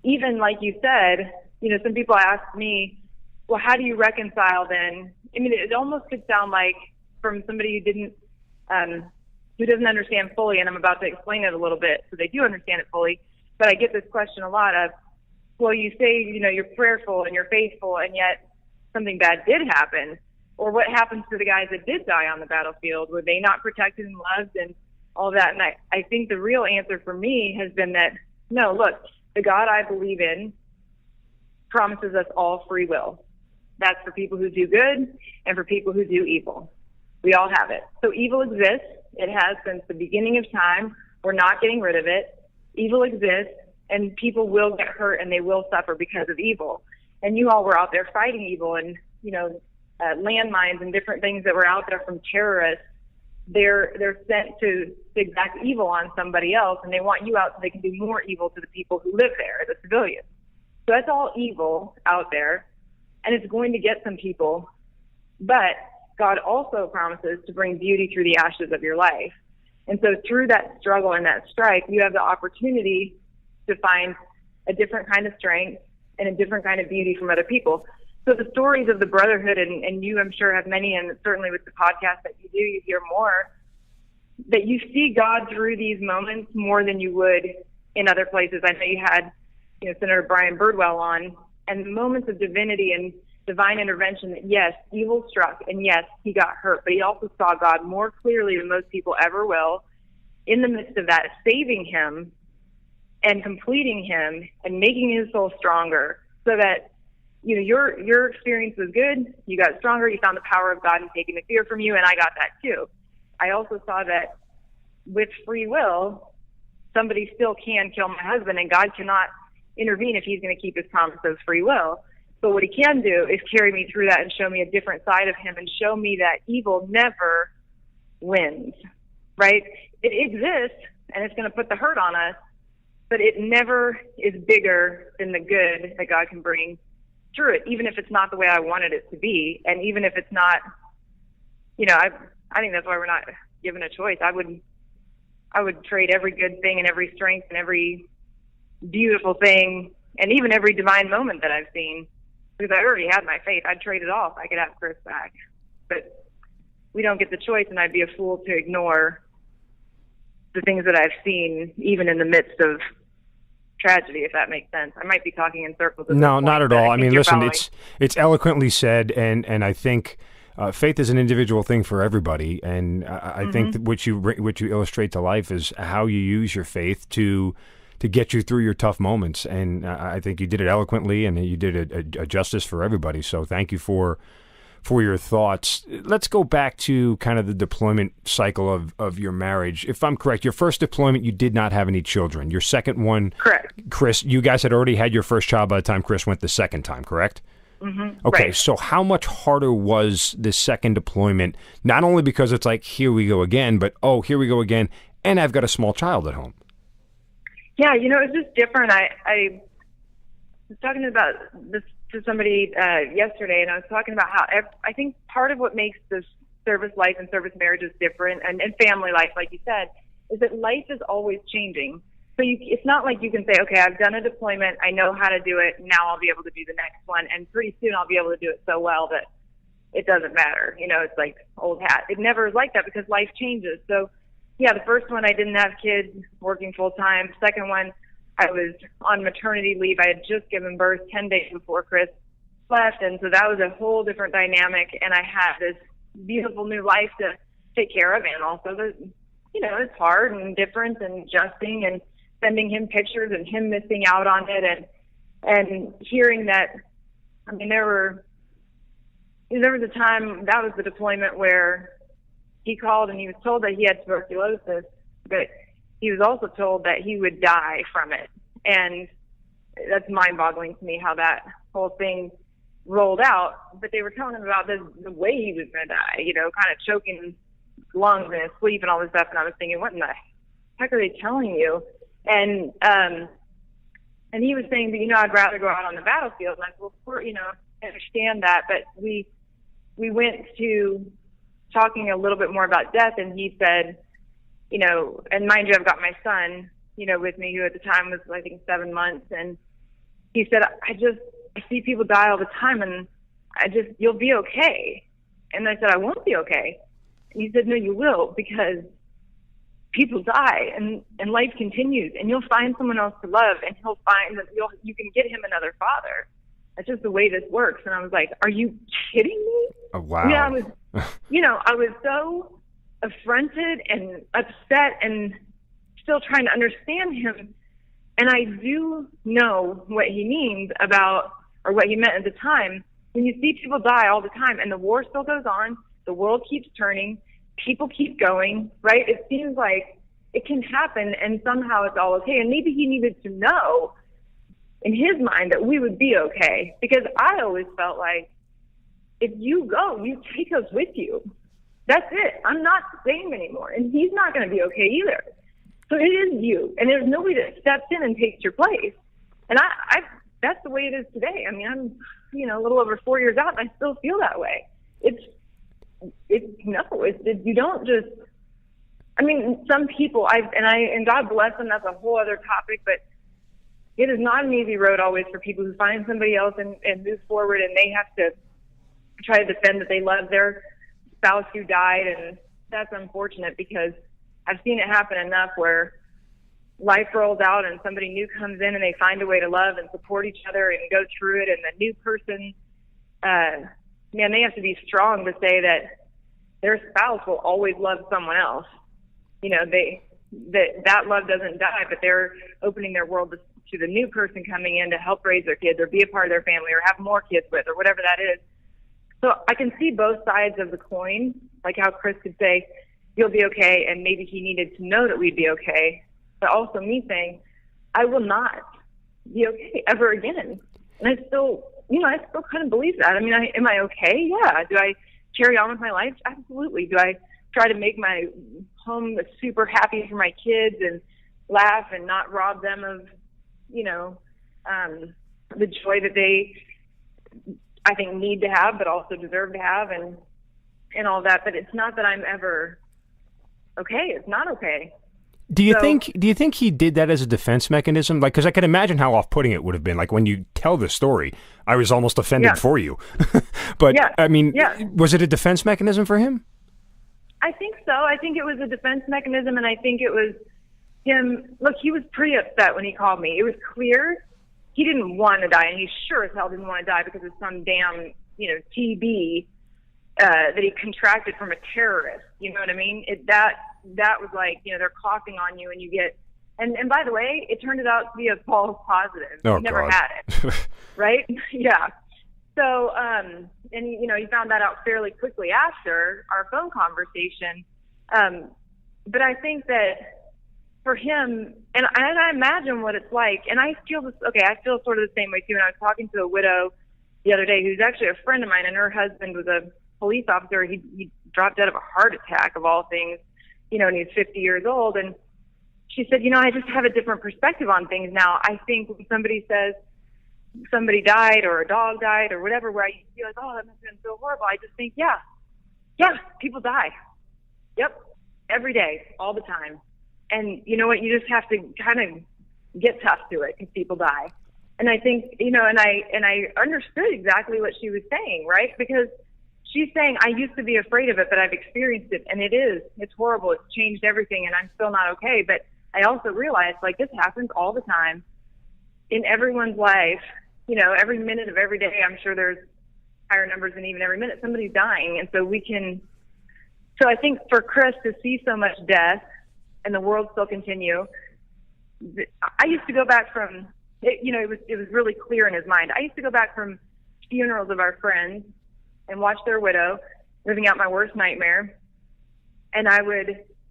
even like you said, you know, some people ask me, well, how do you reconcile then? I mean, it almost could sound like from somebody who doesn't understand fully, and I'm about to explain it a little bit so they do understand it fully. But I get this question a lot of, well, you say, you know, you're prayerful and you're faithful, and yet something bad did happen. Or what happens to the guys that did die on the battlefield? Were they not protected and loved and all that? And I think the real answer for me has been that, no, look, the God I believe in promises us all free will. That's for people who do good and for people who do evil. We all have it. So evil exists. It has since the beginning of time. We're not getting rid of it. Evil exists, and people will get hurt and they will suffer because of evil. And you all were out there fighting evil, and, you know, landmines and different things that were out there from terrorists. They're sent to exact evil on somebody else, and they want you out so they can do more evil to the people who live there, the civilians. So that's all evil out there, and it's going to get some people. But God also promises to bring beauty through the ashes of your life. And so through that struggle and that strife, you have the opportunity to find a different kind of strength and a different kind of beauty from other people. So the stories of the brotherhood, and you, I'm sure, have many, and certainly with the podcast that you do, you hear more, that you see God through these moments more than you would in other places. I know you had, you know, Senator Brian Birdwell on, and the moments of divinity and divine intervention that, yes, evil struck, and yes, he got hurt, but he also saw God more clearly than most people ever will in the midst of that, saving him and completing him and making his soul stronger, so that, you know, your experience was good, you got stronger, you found the power of God and taking the fear from you, and I got that too. I also saw that with free will, somebody still can kill my husband, and God cannot intervene if he's going to keep his promise of free will. But what he can do is carry me through that and show me a different side of him, and show me that evil never wins, right? It exists, and it's going to put the hurt on us, but it never is bigger than the good that God can bring through it, even if it's not the way I wanted it to be. And even if it's not, you know, I think that's why we're not given a choice. I would trade every good thing and every strength and every beautiful thing and even every divine moment that I've seen, because I already had my faith. I'd trade it all if I could have Chris back. But we don't get the choice, and I'd be a fool to ignore the things that I've seen, even in the midst of tragedy, if that makes sense. I might be talking in circles. No, not at all. I mean, listen, it's eloquently said, and I think faith is an individual thing for everybody, and I think that what you illustrate to life is how you use your faith to get you through your tough moments, and I think you did it eloquently, and you did a justice for everybody. So thank you for your thoughts. Let's go back to kind of the deployment cycle of your marriage. If I'm correct, your first deployment, you did not have any children. Your second one, correct. Chris, you guys had already had your first child by the time Chris went the second time, correct? Mm-hmm. Okay, right. So how much harder was this second deployment? Not only because it's like, here we go again, but, oh, here we go again, and I've got a small child at home. Yeah, you know, it's just different. I was talking about this to somebody yesterday, and I was talking about how I think part of what makes this service life and service marriages different, and family life, like you said, is that life is always changing. So it's not like you can say, okay, I've done a deployment, I know how to do it, now I'll be able to do the next one, and pretty soon I'll be able to do it so well that it doesn't matter. You know, it's like old hat. It never is like that, because life changes. So, yeah, the first one I didn't have kids, working full time. Second one, I was on maternity leave. I had just given birth 10 days before Chris left, and so that was a whole different dynamic, and I had this beautiful new life to take care of, and also, you know, it's hard and different and adjusting and sending him pictures and him missing out on it, and hearing that. I mean, there was a time, that was the deployment where he called and he was told that he had tuberculosis, but he was also told that he would die from it. And that's mind-boggling to me how that whole thing rolled out. But they were telling him about the way he was going to die, you know, kind of choking his lungs in his sleep and all this stuff. And I was thinking, what in the heck are they telling you? And he was saying that, you know, I'd rather go out on the battlefield. And I said, well, you know, I understand that. But we went to talking a little bit more about death, and he said, you know, and mind you, I've got my son, you know, with me, who at the time was, I think, 7 months. And he said, I see people die all the time, and you'll be okay. And I said, I won't be okay. And he said, no, you will, because people die and life continues, and you'll find someone else to love, and he'll find that you can get him another father. That's just the way this works. And I was like, are you kidding me? Oh, wow. Yeah, I was, you know, I was so affronted and upset and still trying to understand him. And I do know what he means about, or what he meant at the time. When you see people die all the time and the war still goes on, the world keeps turning, people keep going, right? It seems like it can happen and somehow it's all okay. And maybe he needed to know in his mind that we would be okay, because I always felt like, if you go, you take us with you. That's it. I'm not the same anymore. And he's not going to be okay either. So it is you. And there's nobody that steps in and takes your place. And I that's the way it is today. I mean, I'm, you know, a little over 4 years out, and I still feel that way. You don't just, I mean, some people, and God bless them, that's a whole other topic, but it is not an easy road always for people who find somebody else and move forward, and they have to try to defend that they love their spouse who died. And that's unfortunate, because I've seen it happen enough where life rolls out and somebody new comes in and they find a way to love and support each other and go through it. And the new person, man, they have to be strong to say that their spouse will always love someone else. You know, that love doesn't die, but they're opening their world to the new person coming in to help raise their kids or be a part of their family or have more kids with or whatever that is. So I can see both sides of the coin, like how Chris could say, you'll be okay, and maybe he needed to know that we'd be okay. But also me saying, I will not be okay ever again. And I still kind of believe that. I mean, am I okay? Yeah. Do I carry on with my life? Absolutely. Do I try to make my home super happy for my kids and laugh and not rob them of, you know, the joy that they, I think, need to have, but also deserve to have, and all that. But it's not that I'm ever okay. It's not okay. Do you think he did that as a defense mechanism? Like, because I can imagine how off-putting it would have been. Like, when you tell the story, I was almost offended for you. But I mean, was it a defense mechanism for him? I think so. I think it was a defense mechanism, and I think it was him. Look, he was pretty upset when he called me. It was clear he didn't want to die, and he sure as hell didn't want to die because of some damn, you know, TB that he contracted from a terrorist. You know what I mean? That was like, you know, they're coughing on you and you get, and by the way, it turned out to be a false positive. Oh, he never God. had it. Right? Yeah. So, and you know, he found that out fairly quickly after our phone conversation. But I think that for him, and I imagine what it's like, and I feel sort of the same way too. And I was talking to a widow the other day who's actually a friend of mine, and her husband was a police officer. He dropped dead of a heart attack, of all things, you know, and he's 50 years old. And she said, you know, I just have a different perspective on things now. I think when somebody says somebody died or a dog died or whatever, where I used to be like, oh, that must have been so horrible, I just think, yeah, people die. Yep. Every day, all the time. And you know what? You just have to kind of get tough to it because people die. And I think, you know, and I understood exactly what she was saying, right? Because she's saying, I used to be afraid of it, but I've experienced it, and it's horrible. It's changed everything, and I'm still not okay. But I also realized, like, this happens all the time in everyone's life. You know, every minute of every day, I'm sure there's higher numbers than even every minute, somebody's dying. And so I think for Chris to see so much death and the world still continue, I used to go back from, you know, it was really clear in his mind. I used to go back from funerals of our friends and watch their widow living out my worst nightmare. And I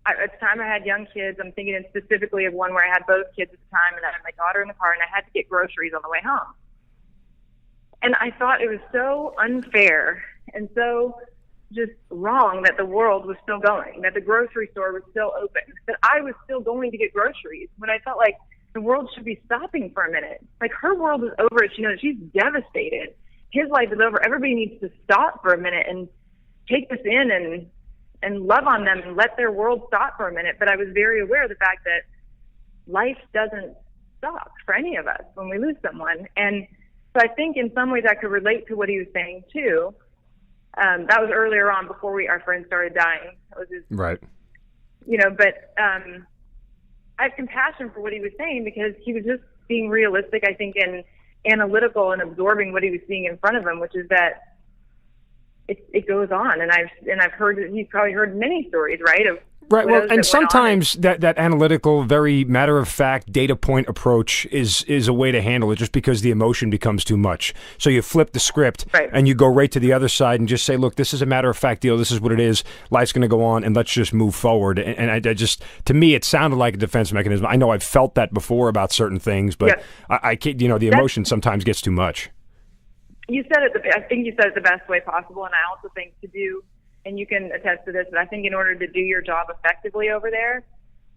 at the time I had young kids. I'm thinking specifically of one where I had both kids at the time, and I had my daughter in the car, and I had to get groceries on the way home. And I thought it was so unfair and so just wrong that the world was still going, that the grocery store was still open, that I was still going to get groceries when I felt like the world should be stopping for a minute. Like, her world is over. She knows she's devastated. His life is over. Everybody needs to stop for a minute and take this in and love on them and let their world stop for a minute. But I was very aware of the fact that life doesn't stop for any of us when we lose someone. And so I think in some ways I could relate to what he was saying too. That was earlier on before our friend started dying. That was his, right. But I have compassion for what he was saying because he was just being realistic, I think, and analytical and absorbing what he was seeing in front of him, which is that it goes on. And I've heard, he's probably heard many stories, right, of right. Well, and sometimes that analytical, very matter-of-fact, data point approach is a way to handle it just because the emotion becomes too much. So you flip the script and you go right to the other side and just say, look, this is a matter-of-fact deal. This is what it is. Life's going to go on, and let's just move forward. And I just, to me, it sounded like a defense mechanism. I know I've felt that before about certain things, but I can't, the emotion sometimes gets too much. You said it. I think you said it the best way possible, and I also think to do, and you can attest to this, but I think in order to do your job effectively over there,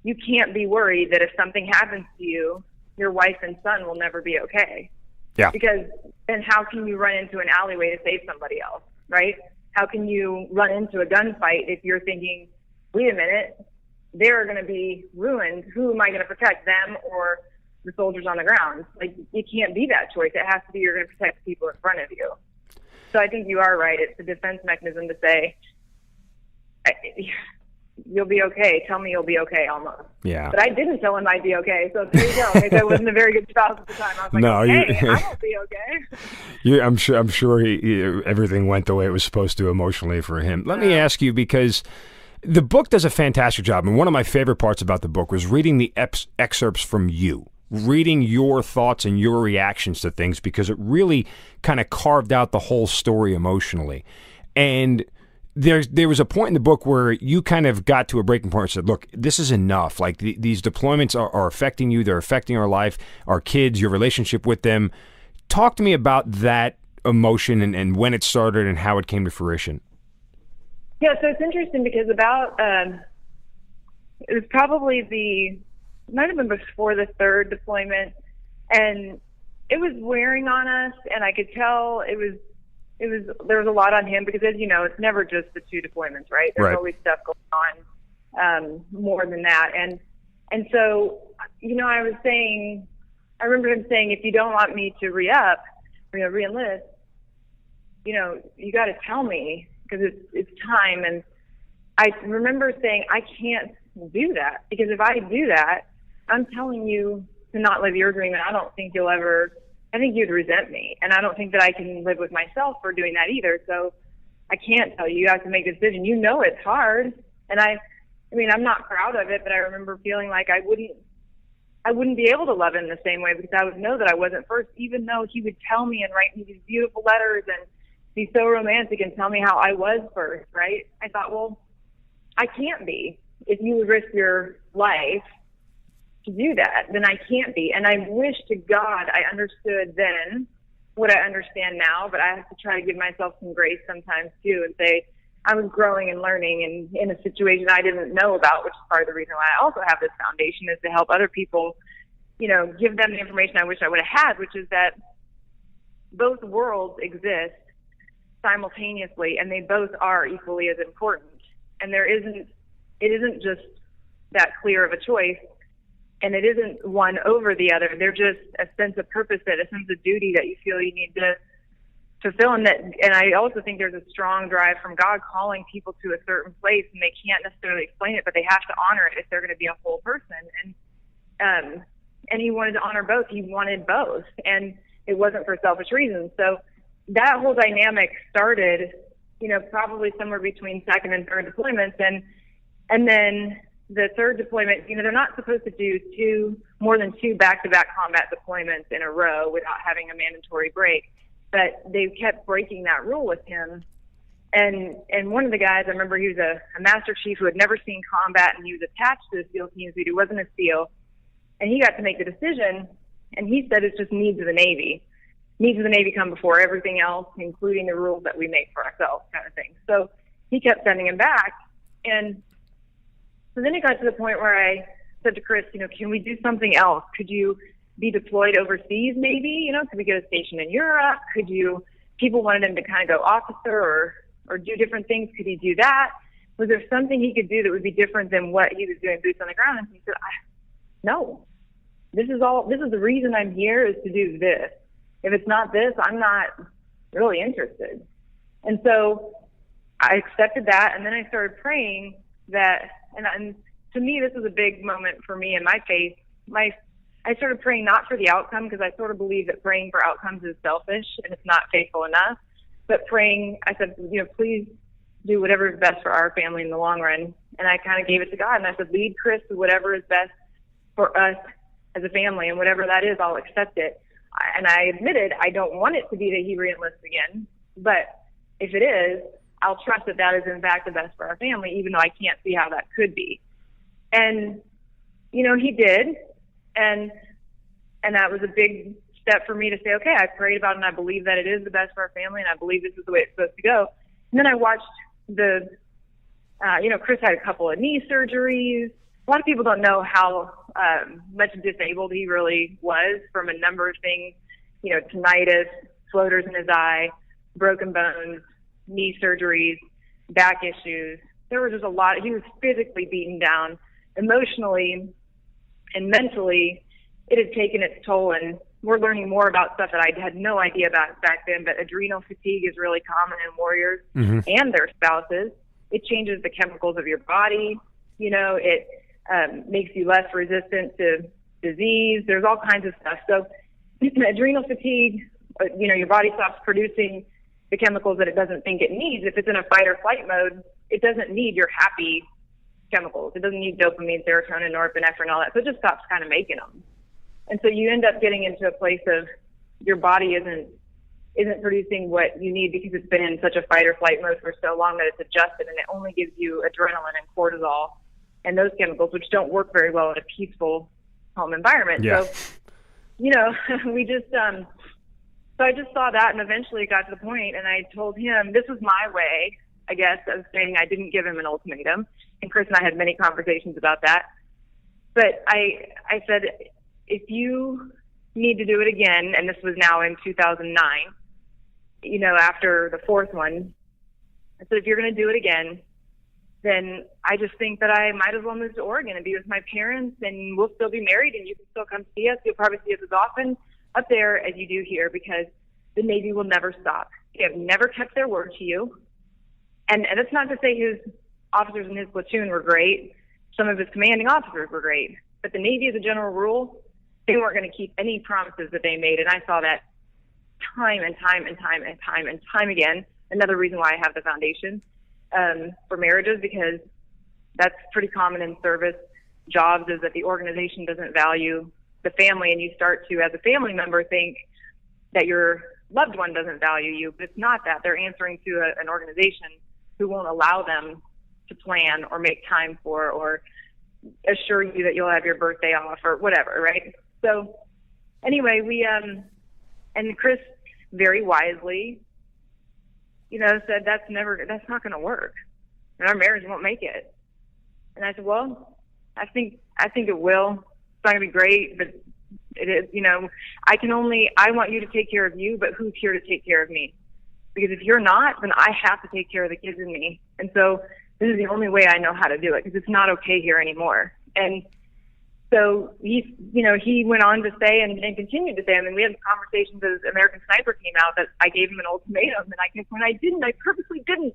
you can't be worried that if something happens to you, your wife and son will never be okay. Yeah. Because then how can you run into an alleyway to save somebody else, right? How can you run into a gunfight if you're thinking, wait a minute, they're going to be ruined. Who am I going to protect, them or the soldiers on the ground? Like, it can't be that choice. It has to be you're going to protect the people in front of you. So I think you are right. It's a defense mechanism to say, you'll be okay. Tell me you'll be okay, almost. Yeah. But I didn't tell him I'd be okay. So there you go. Maybe I wasn't a very good spouse at the time. I was like, I won't be okay. I'm sure everything went the way it was supposed to emotionally for him. Let me ask you, because the book does a fantastic job, and one of my favorite parts about the book was reading the excerpts from you, reading your thoughts and your reactions to things, because it really kind of carved out the whole story emotionally. And there was a point in the book where you kind of got to a breaking point and said, look, this is enough. Like, these deployments are affecting you. They're affecting our life, our kids, your relationship with them. Talk to me about that emotion and when it started and how it came to fruition. Yeah, so it's interesting because it was probably it might have been before the third deployment, and it was wearing on us, and I could tell there was a lot on him because, as you know, it's never just the two deployments, right? There's always stuff going on more than that. And so, I remember him saying, if you don't want me to re-up, re-enlist, you got to tell me because it's time. And I remember saying, I can't do that because if I do that, I'm telling you to not live your dream, and I think you'd resent me, and I don't think that I can live with myself for doing that either. So I can't tell you. You have to make a decision. It's hard, and I'm not proud of it, but I remember feeling like I wouldn't be able to love him the same way because I would know that I wasn't first, even though he would tell me and write me these beautiful letters and be so romantic and tell me how I was first, right? I thought, well, I can't be. If you would risk your life to do that, then I can't be. And I wish to God I understood then what I understand now, but I have to try to give myself some grace sometimes too and say I was growing and learning and in a situation I didn't know about, which is part of the reason why I also have this foundation, is to help other people, give them the information I wish I would have had, which is that both worlds exist simultaneously and they both are equally as important. And it isn't just that clear of a choice. And it isn't one over the other. They're just a sense of purpose, a sense of duty that you feel you need to fulfill. And I also think there's a strong drive from God calling people to a certain place, and they can't necessarily explain it, but they have to honor it if they're going to be a whole person. And he wanted to honor both. He wanted both, and it wasn't for selfish reasons. So that whole dynamic started, probably somewhere between second and third deployments, and then the third deployment, they're not supposed to do more than two back-to-back combat deployments in a row without having a mandatory break. But they kept breaking that rule with him. And one of the guys, I remember he was a Master Chief who had never seen combat, and he was attached to the SEAL teams, but he wasn't a SEAL. And he got to make the decision, and he said it's just needs of the Navy. Needs of the Navy come before everything else, including the rules that we make for ourselves, kind of thing. So he kept sending him back. And so then it got to the point where I said to Chris, can we do something else? Could you be deployed overseas maybe? Could we get a station in Europe? People wanted him to kind of go officer or do different things. Could he do that? Was there something he could do that would be different than what he was doing boots on the ground? And he said, no, this is the reason I'm here, is to do this. If it's not this, I'm not really interested. And so I accepted that, and then I started praying that, and to me, this was a big moment for me in my faith. I started praying not for the outcome, because I sort of believe that praying for outcomes is selfish and it's not faithful enough. But praying, I said, please do whatever is best for our family in the long run. And I kind of gave it to God, and I said, lead Chris to whatever is best for us as a family, and whatever that is, I'll accept it. And I admitted I don't want it to be that he reenlists again, but if it is, I'll trust that that is in fact the best for our family, even though I can't see how that could be. And, he did. And that was a big step for me to say, okay, I prayed about it, and I believe that it is the best for our family, and I believe this is the way it's supposed to go. And then I watched Chris had a couple of knee surgeries. A lot of people don't know how much disabled he really was from a number of things, tinnitus, floaters in his eye, broken bones, knee surgeries, back issues. There was just a lot. He was physically beaten down, emotionally and mentally. It had taken its toll, and we're learning more about stuff that I had no idea about back then, but adrenal fatigue is really common in warriors and their spouses. It changes the chemicals of your body. It makes you less resistant to disease. There's all kinds of stuff. So adrenal fatigue, your body stops producing the chemicals that it doesn't think it needs. If it's in a fight or flight mode, it doesn't need your happy chemicals. It doesn't need dopamine, serotonin, norepinephrine, all that. So it just stops kind of making them. And so you end up getting into a place of your body isn't producing what you need, because it's been in such a fight or flight mode for so long that it's adjusted, and it only gives you adrenaline and cortisol and those chemicals, which don't work very well in a peaceful home environment. Yeah. So, we just, so I just saw that, and eventually it got to the point, and I told him this was my way, I guess, of saying I didn't give him an ultimatum. And Chris and I had many conversations about that. But I said, if you need to do it again, and this was now in 2009, after the fourth one, I said, if you're going to do it again, then I just think that I might as well move to Oregon and be with my parents, and we'll still be married, and you can still come see us. You'll probably see us as often up there as you do here, because the Navy will never stop. They have never kept their word to you. And that's not to say his officers in his platoon were great. Some of his commanding officers were great. But the Navy, as a general rule, they weren't going to keep any promises that they made. And I saw that time and time and time and time and time again. Another reason why I have the foundation for marriages, because that's pretty common in service jobs, is that the organization doesn't value the family, and you start to, as a family member, think that your loved one doesn't value you. But it's not that. They're answering to an organization who won't allow them to plan or make time for or assure you that you'll have your birthday off or whatever, right? So anyway, we and Chris very wisely, said that's not going to work, and our marriage won't make it. And I said, well, I think it will. It's not going to be great, but it is. I want you to take care of you, but who's here to take care of me? Because if you're not, then I have to take care of the kids and me. And so this is the only way I know how to do it, because it's not okay here anymore. And so he went on to say and continued to say, we had conversations as American Sniper came out that I gave him an ultimatum, and when I didn't, I purposely didn't.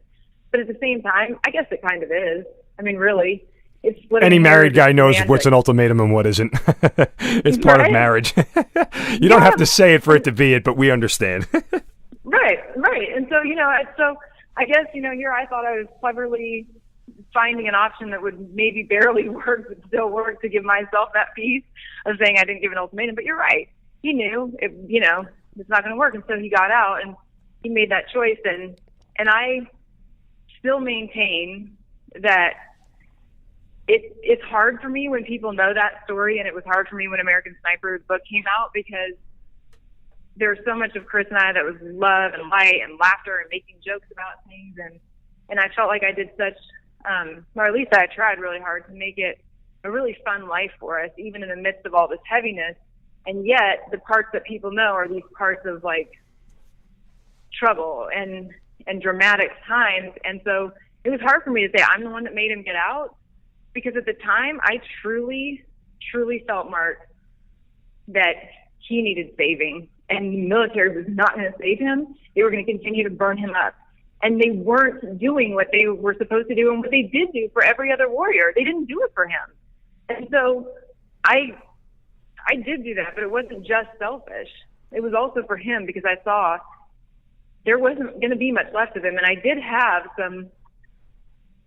But at the same time, I guess it kind of is. Really, it's any married guy knows what's an ultimatum and what isn't. It's part of marriage. You don't have to say it for it to be it, but we understand. Right. And so, so I guess, here I thought I was cleverly finding an option that would maybe barely work, but still work, to give myself that peace of saying I didn't give an ultimatum. But you're right. He knew, it's not going to work. And so he got out, and he made that choice. And I still maintain that it's hard for me when people know that story, and it was hard for me when American Sniper's book came out, because there's so much of Chris and I that was love and light and laughter and making jokes about things, and I felt like I did such, or at least I tried really hard to make it a really fun life for us, even in the midst of all this heaviness. And yet the parts that people know are these parts of like trouble and dramatic times. And so it was hard for me to say I'm the one that made him get out, because at the time I truly felt, Mark, that he needed saving, and the military was not going to save him. They were going to continue to burn him up. And they weren't doing what they were supposed to do, and what they did do for every other warrior. They didn't do it for him. And so I did do that, but it wasn't just selfish. It was also for him, because I saw there wasn't going to be much left of him. And I did have some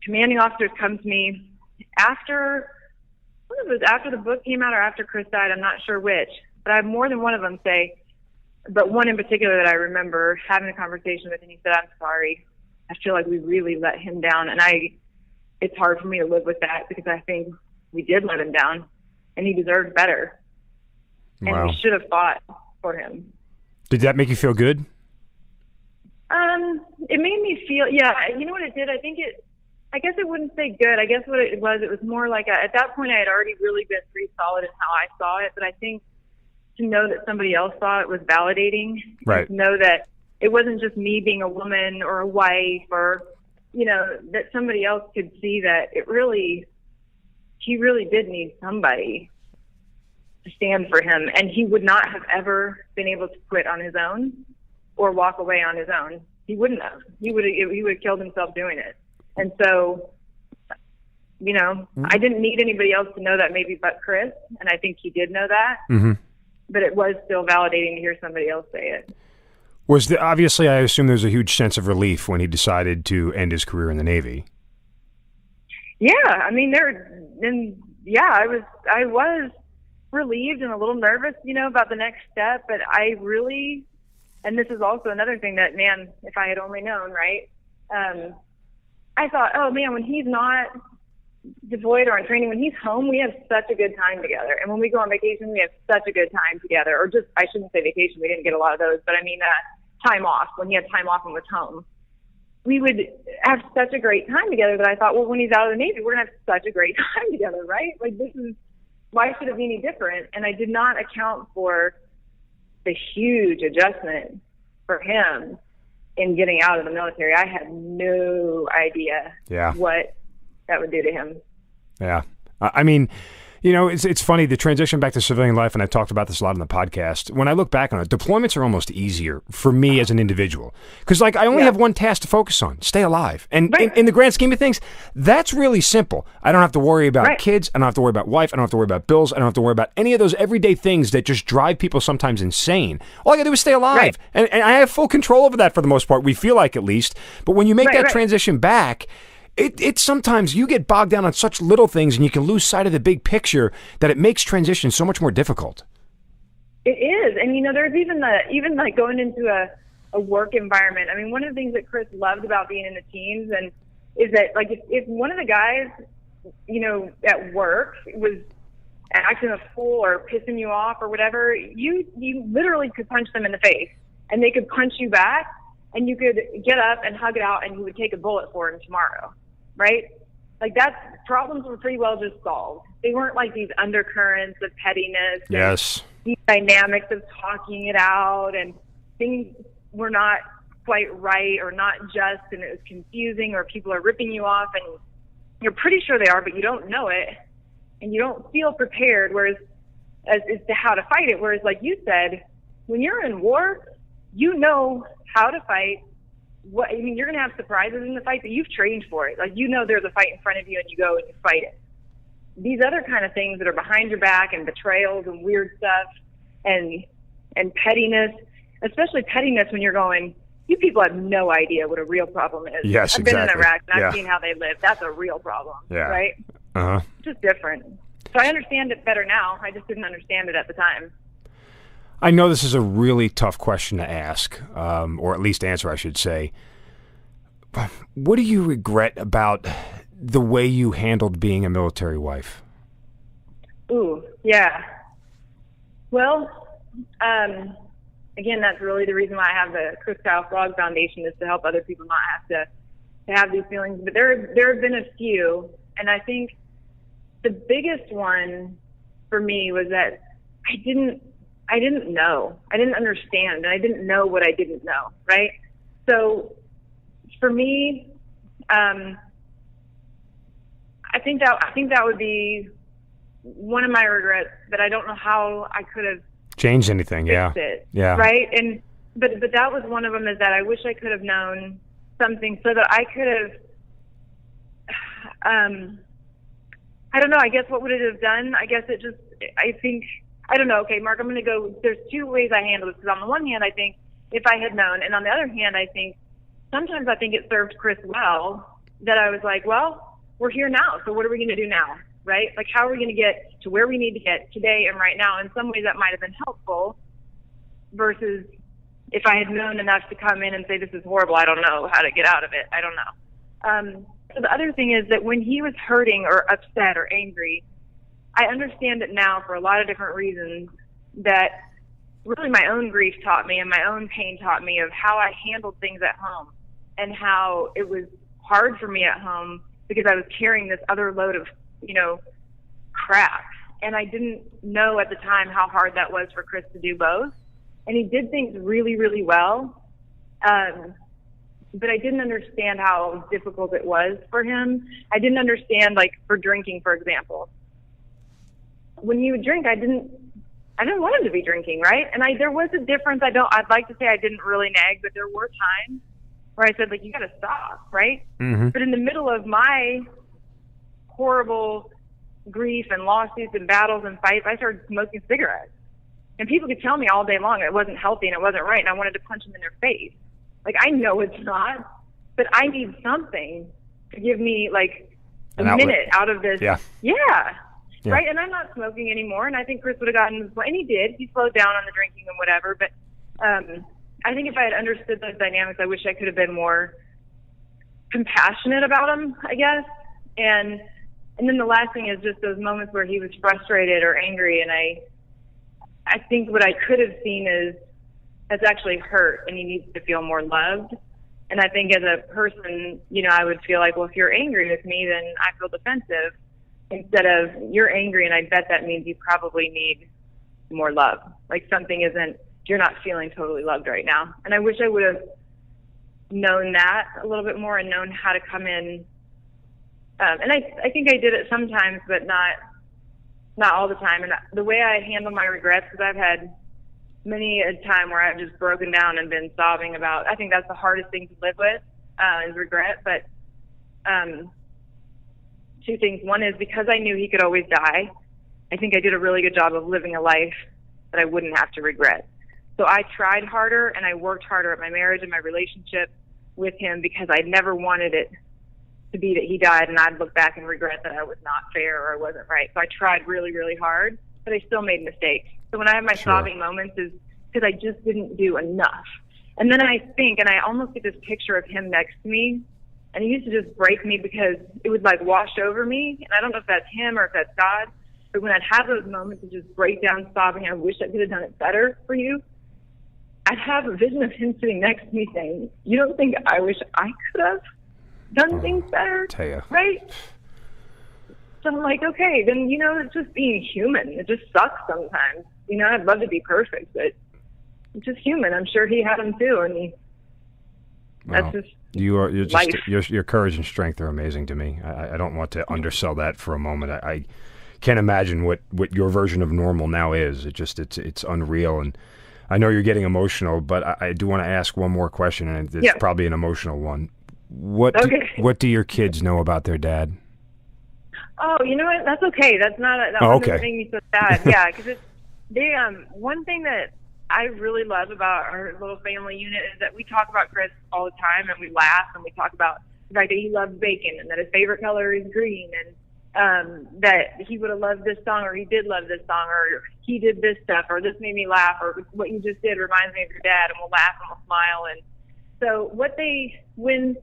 commanding officers come to me after the book came out or after Chris died, I'm not sure which, but I have more than one of them say, but one in particular that I remember having a conversation with, and he said, "I'm sorry. I feel like we really let him down." And it's hard for me to live with that, because I think we did let him down, and he deserved better. Wow. And we should have fought for him. Did that make you feel good? It made me feel, yeah, you know what it did? I guess I wouldn't say good. I guess what it was more like, at that point I had already really been pretty solid in how I saw it, but I think to know that somebody else saw it was validating. Right. To know that it wasn't just me being a woman or a wife, or, that somebody else could see that he really did need somebody to stand for him, and he would not have ever been able to quit on his own or walk away on his own. He wouldn't have. He would have killed himself doing it. And so, I didn't need anybody else to know that, maybe but Chris, and I think he did know that. Mm-hmm. But it was still validating to hear somebody else say it. Obviously, I assume there's a huge sense of relief when he decided to end his career in the Navy. Yeah, I mean, I was relieved and a little nervous, about the next step, but I really, and this is also another thing that, man, if I had only known, right? I thought, oh man, when he's not deployed or in training, when he's home, we have such a good time together. And when we go on vacation, we have such a good time together. Or just, I shouldn't say vacation, we didn't get a lot of those, but I mean time off, when he had time off and was home. We would have such a great time together that I thought, well, when he's out of the Navy, we're going to have such a great time together, right? Like, why should it be any different? And I did not account for the huge adjustment for him in getting out of the military. I had no idea what that would do to him. Yeah. I mean, it's funny, the transition back to civilian life, and I've talked about this a lot on the podcast. When I look back on it, deployments are almost easier for me as an individual. Because, I only have one task to focus on, stay alive. And in the grand scheme of things, that's really simple. I don't have to worry about kids. I don't have to worry about wife. I don't have to worry about bills. I don't have to worry about any of those everyday things that just drive people sometimes insane. All I got to do is stay alive. Right. And I have full control over that for the most part. We feel like, at least. But when you make that transition back, It's sometimes you get bogged down on such little things, and you can lose sight of the big picture, that it makes transition so much more difficult. It is. And, there's even going into a work environment. I mean, one of the things that Chris loved about being in the teams is that, if one of the guys, at work was acting a fool or pissing you off or whatever, you literally could punch them in the face, and they could punch you back, and you could get up and hug it out, and you would take a bullet for him tomorrow. Right? Problems were pretty well just solved. They weren't like these undercurrents of pettiness. Yes. These dynamics of talking it out, and things were not quite right or not just, and it was confusing, or people are ripping you off, and you're pretty sure they are, but you don't know it, and you don't feel prepared, as to how to fight it. Whereas, like you said, when you're in war, you know how to fight. You're going to have surprises in the fight, but you've trained for it. There's a fight in front of you, and you go and you fight it. These other kind of things that are behind your back, and betrayals and weird stuff, and pettiness, especially pettiness when you're going, you people have no idea what a real problem is. Yes, I've been in Iraq, and I've seen how they live. That's a real problem, right? Uh-huh. It's just different. So I understand it better now. I just didn't understand it at the time. I know this is a really tough question to ask, or at least answer, I should say. What do you regret about the way you handled being a military wife? Ooh, yeah. Well, again, that's really the reason why I have the Chris Kyle Frog Foundation, is to help other people not have to have these feelings. But there have been a few, and I think the biggest one for me was that I didn't know. I didn't understand, and I didn't know what I didn't know, right? So for me, I think that would be one of my regrets, that I don't know how I could have changed anything. fixed it, yeah. right? And but that was one of them, is that I wish I could have known something so that I could have. I don't know. I guess what would it have done? I guess it just. I don't know. Okay, Mark, I'm going to go. There's two ways I handle this. Because on the one hand, I think if I had known, and on the other hand, I think sometimes it served Chris well that I was like, well, we're here now, so what are we going to do now, right? Like, how are we going to get to where we need to get today and right now? In some ways, that might have been helpful, versus if I had known enough to come in and say, this is horrible, I don't know how to get out of it. I don't know. So the other thing is that when he was hurting or upset or angry, I understand it now for a lot of different reasons, that really my own grief taught me and my own pain taught me of how I handled things at home, and how it was hard for me at home because I was carrying this other load of, crap. And I didn't know at the time how hard that was for Chris to do both. And he did things really, really well. But I didn't understand how difficult it was for him. I didn't understand, like, for drinking, for example. When he would drink, I didn't want him to be drinking, right? And there was a difference. I'd like to say I didn't really nag, but there were times where I said, like, you got to stop, right? Mm-hmm. But in the middle of my horrible grief and lawsuits and battles and fights, I started smoking cigarettes. And people could tell me all day long it wasn't healthy and it wasn't right, and I wanted to punch them in their face. Like, I know it's not, but I need something to give me, like, a minute out of this. Yeah. Right? And I'm not smoking anymore, and I think Chris would have gotten this, and he did. He slowed down on the drinking and whatever, but I think if I had understood those dynamics, I wish I could have been more compassionate about him, I guess. And then the last thing is just those moments where he was frustrated or angry, and I think what I could have seen is that's actually hurt, and he needs to feel more loved. And I think as a person, I would feel like, well, if you're angry with me, then I feel defensive, instead of you're angry, and I bet that means you probably need more love. Like, you're not feeling totally loved right now. And I wish I would have known that a little bit more and known how to come in. And I think I did it sometimes, but not all the time. And the way I handle my regrets, because I've had many a time where I've just broken down and been sobbing about, I think that's the hardest thing to live with, is regret. But two things. One is, because I knew he could always die, I think I did a really good job of living a life that I wouldn't have to regret. So I tried harder, and I worked harder at my marriage and my relationship with him, because I never wanted it to be that he died and I'd look back and regret that I was not fair or I wasn't right. So I tried really, really hard, but I still made mistakes. So when I have my sobbing moments, is because I just didn't do enough. And then I think, and I almost get this picture of him next to me, and he used to just break me because it would, like, wash over me. And I don't know if that's him or if that's God, but when I'd have those moments of just breakdown sobbing, I wish I could have done it better for you, I'd have a vision of him sitting next to me saying, you don't think I wish I could have done things better? Taya. Right? So I'm like, okay, then, it's just being human. It just sucks sometimes. I'd love to be perfect, but it's just human. I'm sure he had them too, and that's just life. Your courage and strength are amazing to me. I don't want to undersell that for a moment. I can't imagine what your version of normal now is. It's unreal, and I know you're getting emotional, but I do want to ask one more question, and it's probably an emotional one. What do your kids know about their dad? Oh, you know what? That's okay. That's not that doesn't make me so sad. Yeah, because they one thing that I really love about our little family unit is that we talk about Chris all the time, and we laugh, and we talk about the fact that he loves bacon, and that his favorite color is green, and that he would have loved this song, or he did love this song, or he did this stuff, or this made me laugh, or what you just did reminds me of your dad, and we'll laugh and we'll smile. And so when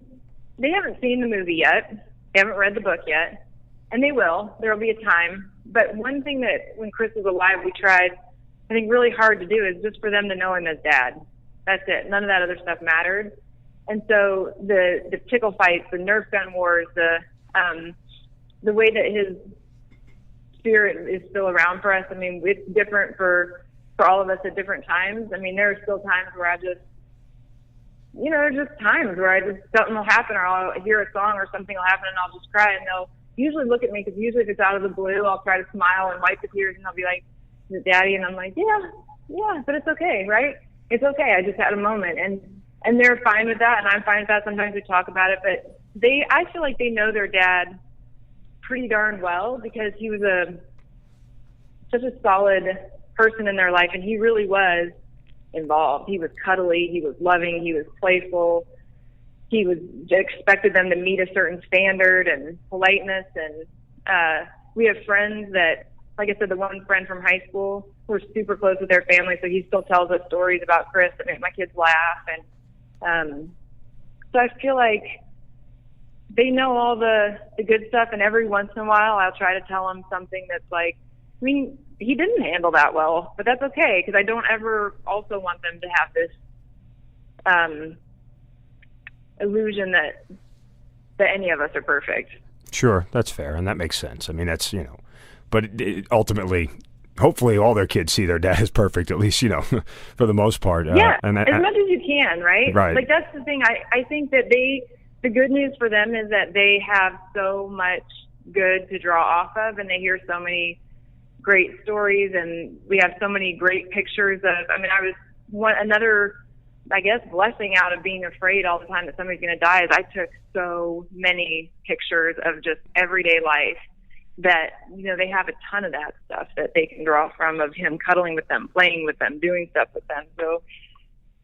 they haven't seen the movie yet. They haven't read the book yet. And they will. There will be a time. But one thing that when Chris was alive, we tried, I think, really hard to do is just for them to know him as Dad. That's it. None of that other stuff mattered. And so the tickle fights, the Nerf gun wars, the way that his spirit is still around for us, I mean, it's different for all of us at different times. I mean, there are still times where I just, there's just times where something will happen, or I'll hear a song or something will happen and I'll just cry, and they'll usually look at me, because usually if it's out of the blue, I'll try to smile and wipe the tears, and they'll be like, "Is it Daddy?" And I'm like, yeah, but it's okay, right? It's okay. I just had a moment, and they're fine with that, and I'm fine with that. Sometimes we talk about it, but I feel like they know their dad pretty darn well, because he was such a solid person in their life, and he really was involved. He was cuddly, he was loving, he was playful, he was expected them to meet a certain standard and politeness, and we have friends that, like I said, the one friend from high school, we're super close with their family, so he still tells us stories about Chris that make my kids laugh, and so I feel like they know all the good stuff, and every once in a while I'll try to tell them something that's like, I mean, he didn't handle that well, but that's okay, because I don't ever also want them to have this illusion that any of us are perfect. Sure, that's fair, and that makes sense. I mean, that's, but ultimately, hopefully all their kids see their dad as perfect, at least, for the most part. Yeah, as much as you can, right? Right. Like, that's the thing. I think that the good news for them is that they have so much good to draw off of, and they hear so many great stories, and we have so many great pictures of, I mean, another, I guess, blessing out of being afraid all the time that somebody's going to die is I took so many pictures of just everyday life that, they have a ton of that stuff that they can draw from, of him cuddling with them, playing with them, doing stuff with them. So,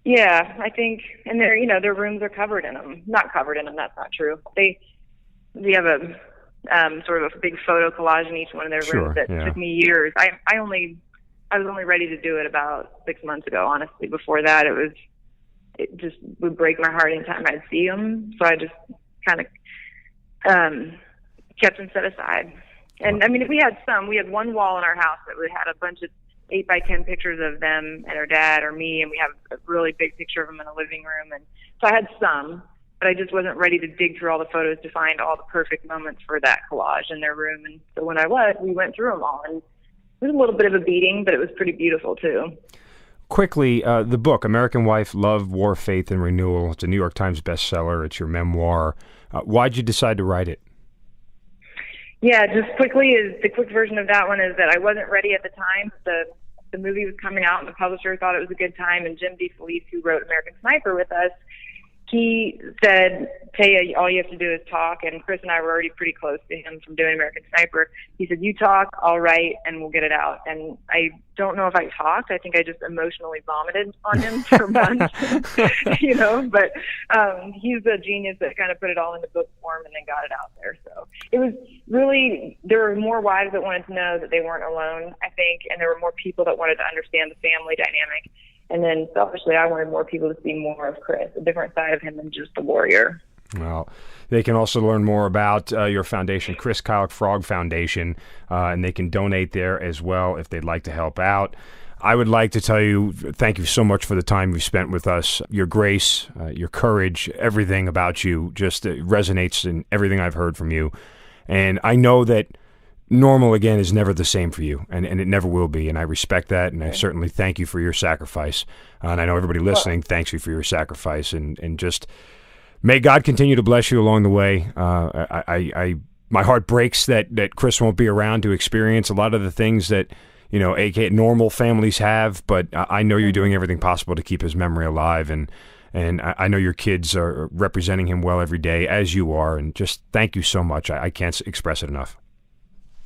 yeah, I think, and their rooms are covered in them. Not covered in them, that's not true. We have a sort of a big photo collage in each one of their rooms that took me years. I was only ready to do it about 6 months ago, honestly. Before that, it just would break my heart anytime I'd see them. So I just kind of kept them set aside. And I mean, we had one wall in our house that we had a bunch of 8x10 pictures of them and her dad or me, and we have a really big picture of them in the living room. And so I had some, but I just wasn't ready to dig through all the photos to find all the perfect moments for that collage in their room. And so when we went through them all, and it was a little bit of a beating, but it was pretty beautiful too. Quickly, the book, American Wife, Love, War, Faith, and Renewal. It's a New York Times bestseller. It's your memoir. Why'd you decide to write it? Yeah, just quickly, the quick version of that one is that I wasn't ready at the time. The movie was coming out, and the publisher thought it was a good time, and Jim DeFelice, who wrote American Sniper with us, he said, "Taya, all you have to do is talk." And Chris and I were already pretty close to him from doing American Sniper. He said, "You talk, I'll write, and we'll get it out." And I don't know if I talked. I think I just emotionally vomited on him for months, But he's a genius that kind of put it all into book form and then got it out there. So it was really, there were more wives that wanted to know that they weren't alone, I think, and there were more people that wanted to understand the family dynamic. And then selfishly, I wanted more people to see more of Chris, a different side of him than just the warrior. Well, they can also learn more about your foundation, Chris Kyle Frog Foundation, and they can donate there as well if they'd like to help out. I would like to tell you, thank you so much for the time you've spent with us. Your grace, your courage, everything about you just resonates in everything I've heard from you. And I know that normal, again, is never the same for you, and it never will be, and I respect that, and I certainly thank you for your sacrifice. And I know everybody listening thanks you for your sacrifice, and just may God continue to bless you along the way. My heart breaks that Chris won't be around to experience a lot of the things that, aka normal families have, but I know you're doing everything possible to keep his memory alive, and I know your kids are representing him well every day, as you are, and just thank you so much. I can't express it enough.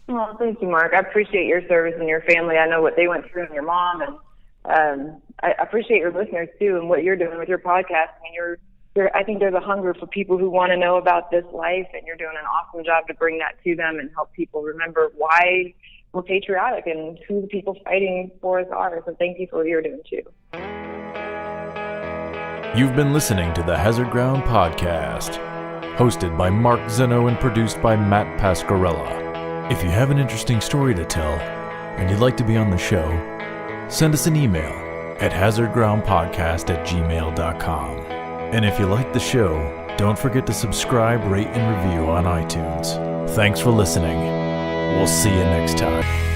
Well, thank you, Mark. I appreciate your service and your family. I know what they went through and your mom, and I appreciate your listeners too and what you're doing with your podcast. I mean, I think there's a hunger for people who want to know about this life, and you're doing an awesome job to bring that to them and help people remember why we're patriotic and who the people fighting for us are. So thank you for what you're doing too. You've been listening to the Hazard Ground Podcast. hosted by Mark Zeno and produced by Matt Pasquarella. If you have an interesting story to tell and you'd like to be on the show, send us an email at hazardgroundpodcast@gmail.com. And if you like the show, don't forget to subscribe, rate, and review on iTunes. Thanks for listening. We'll see you next time.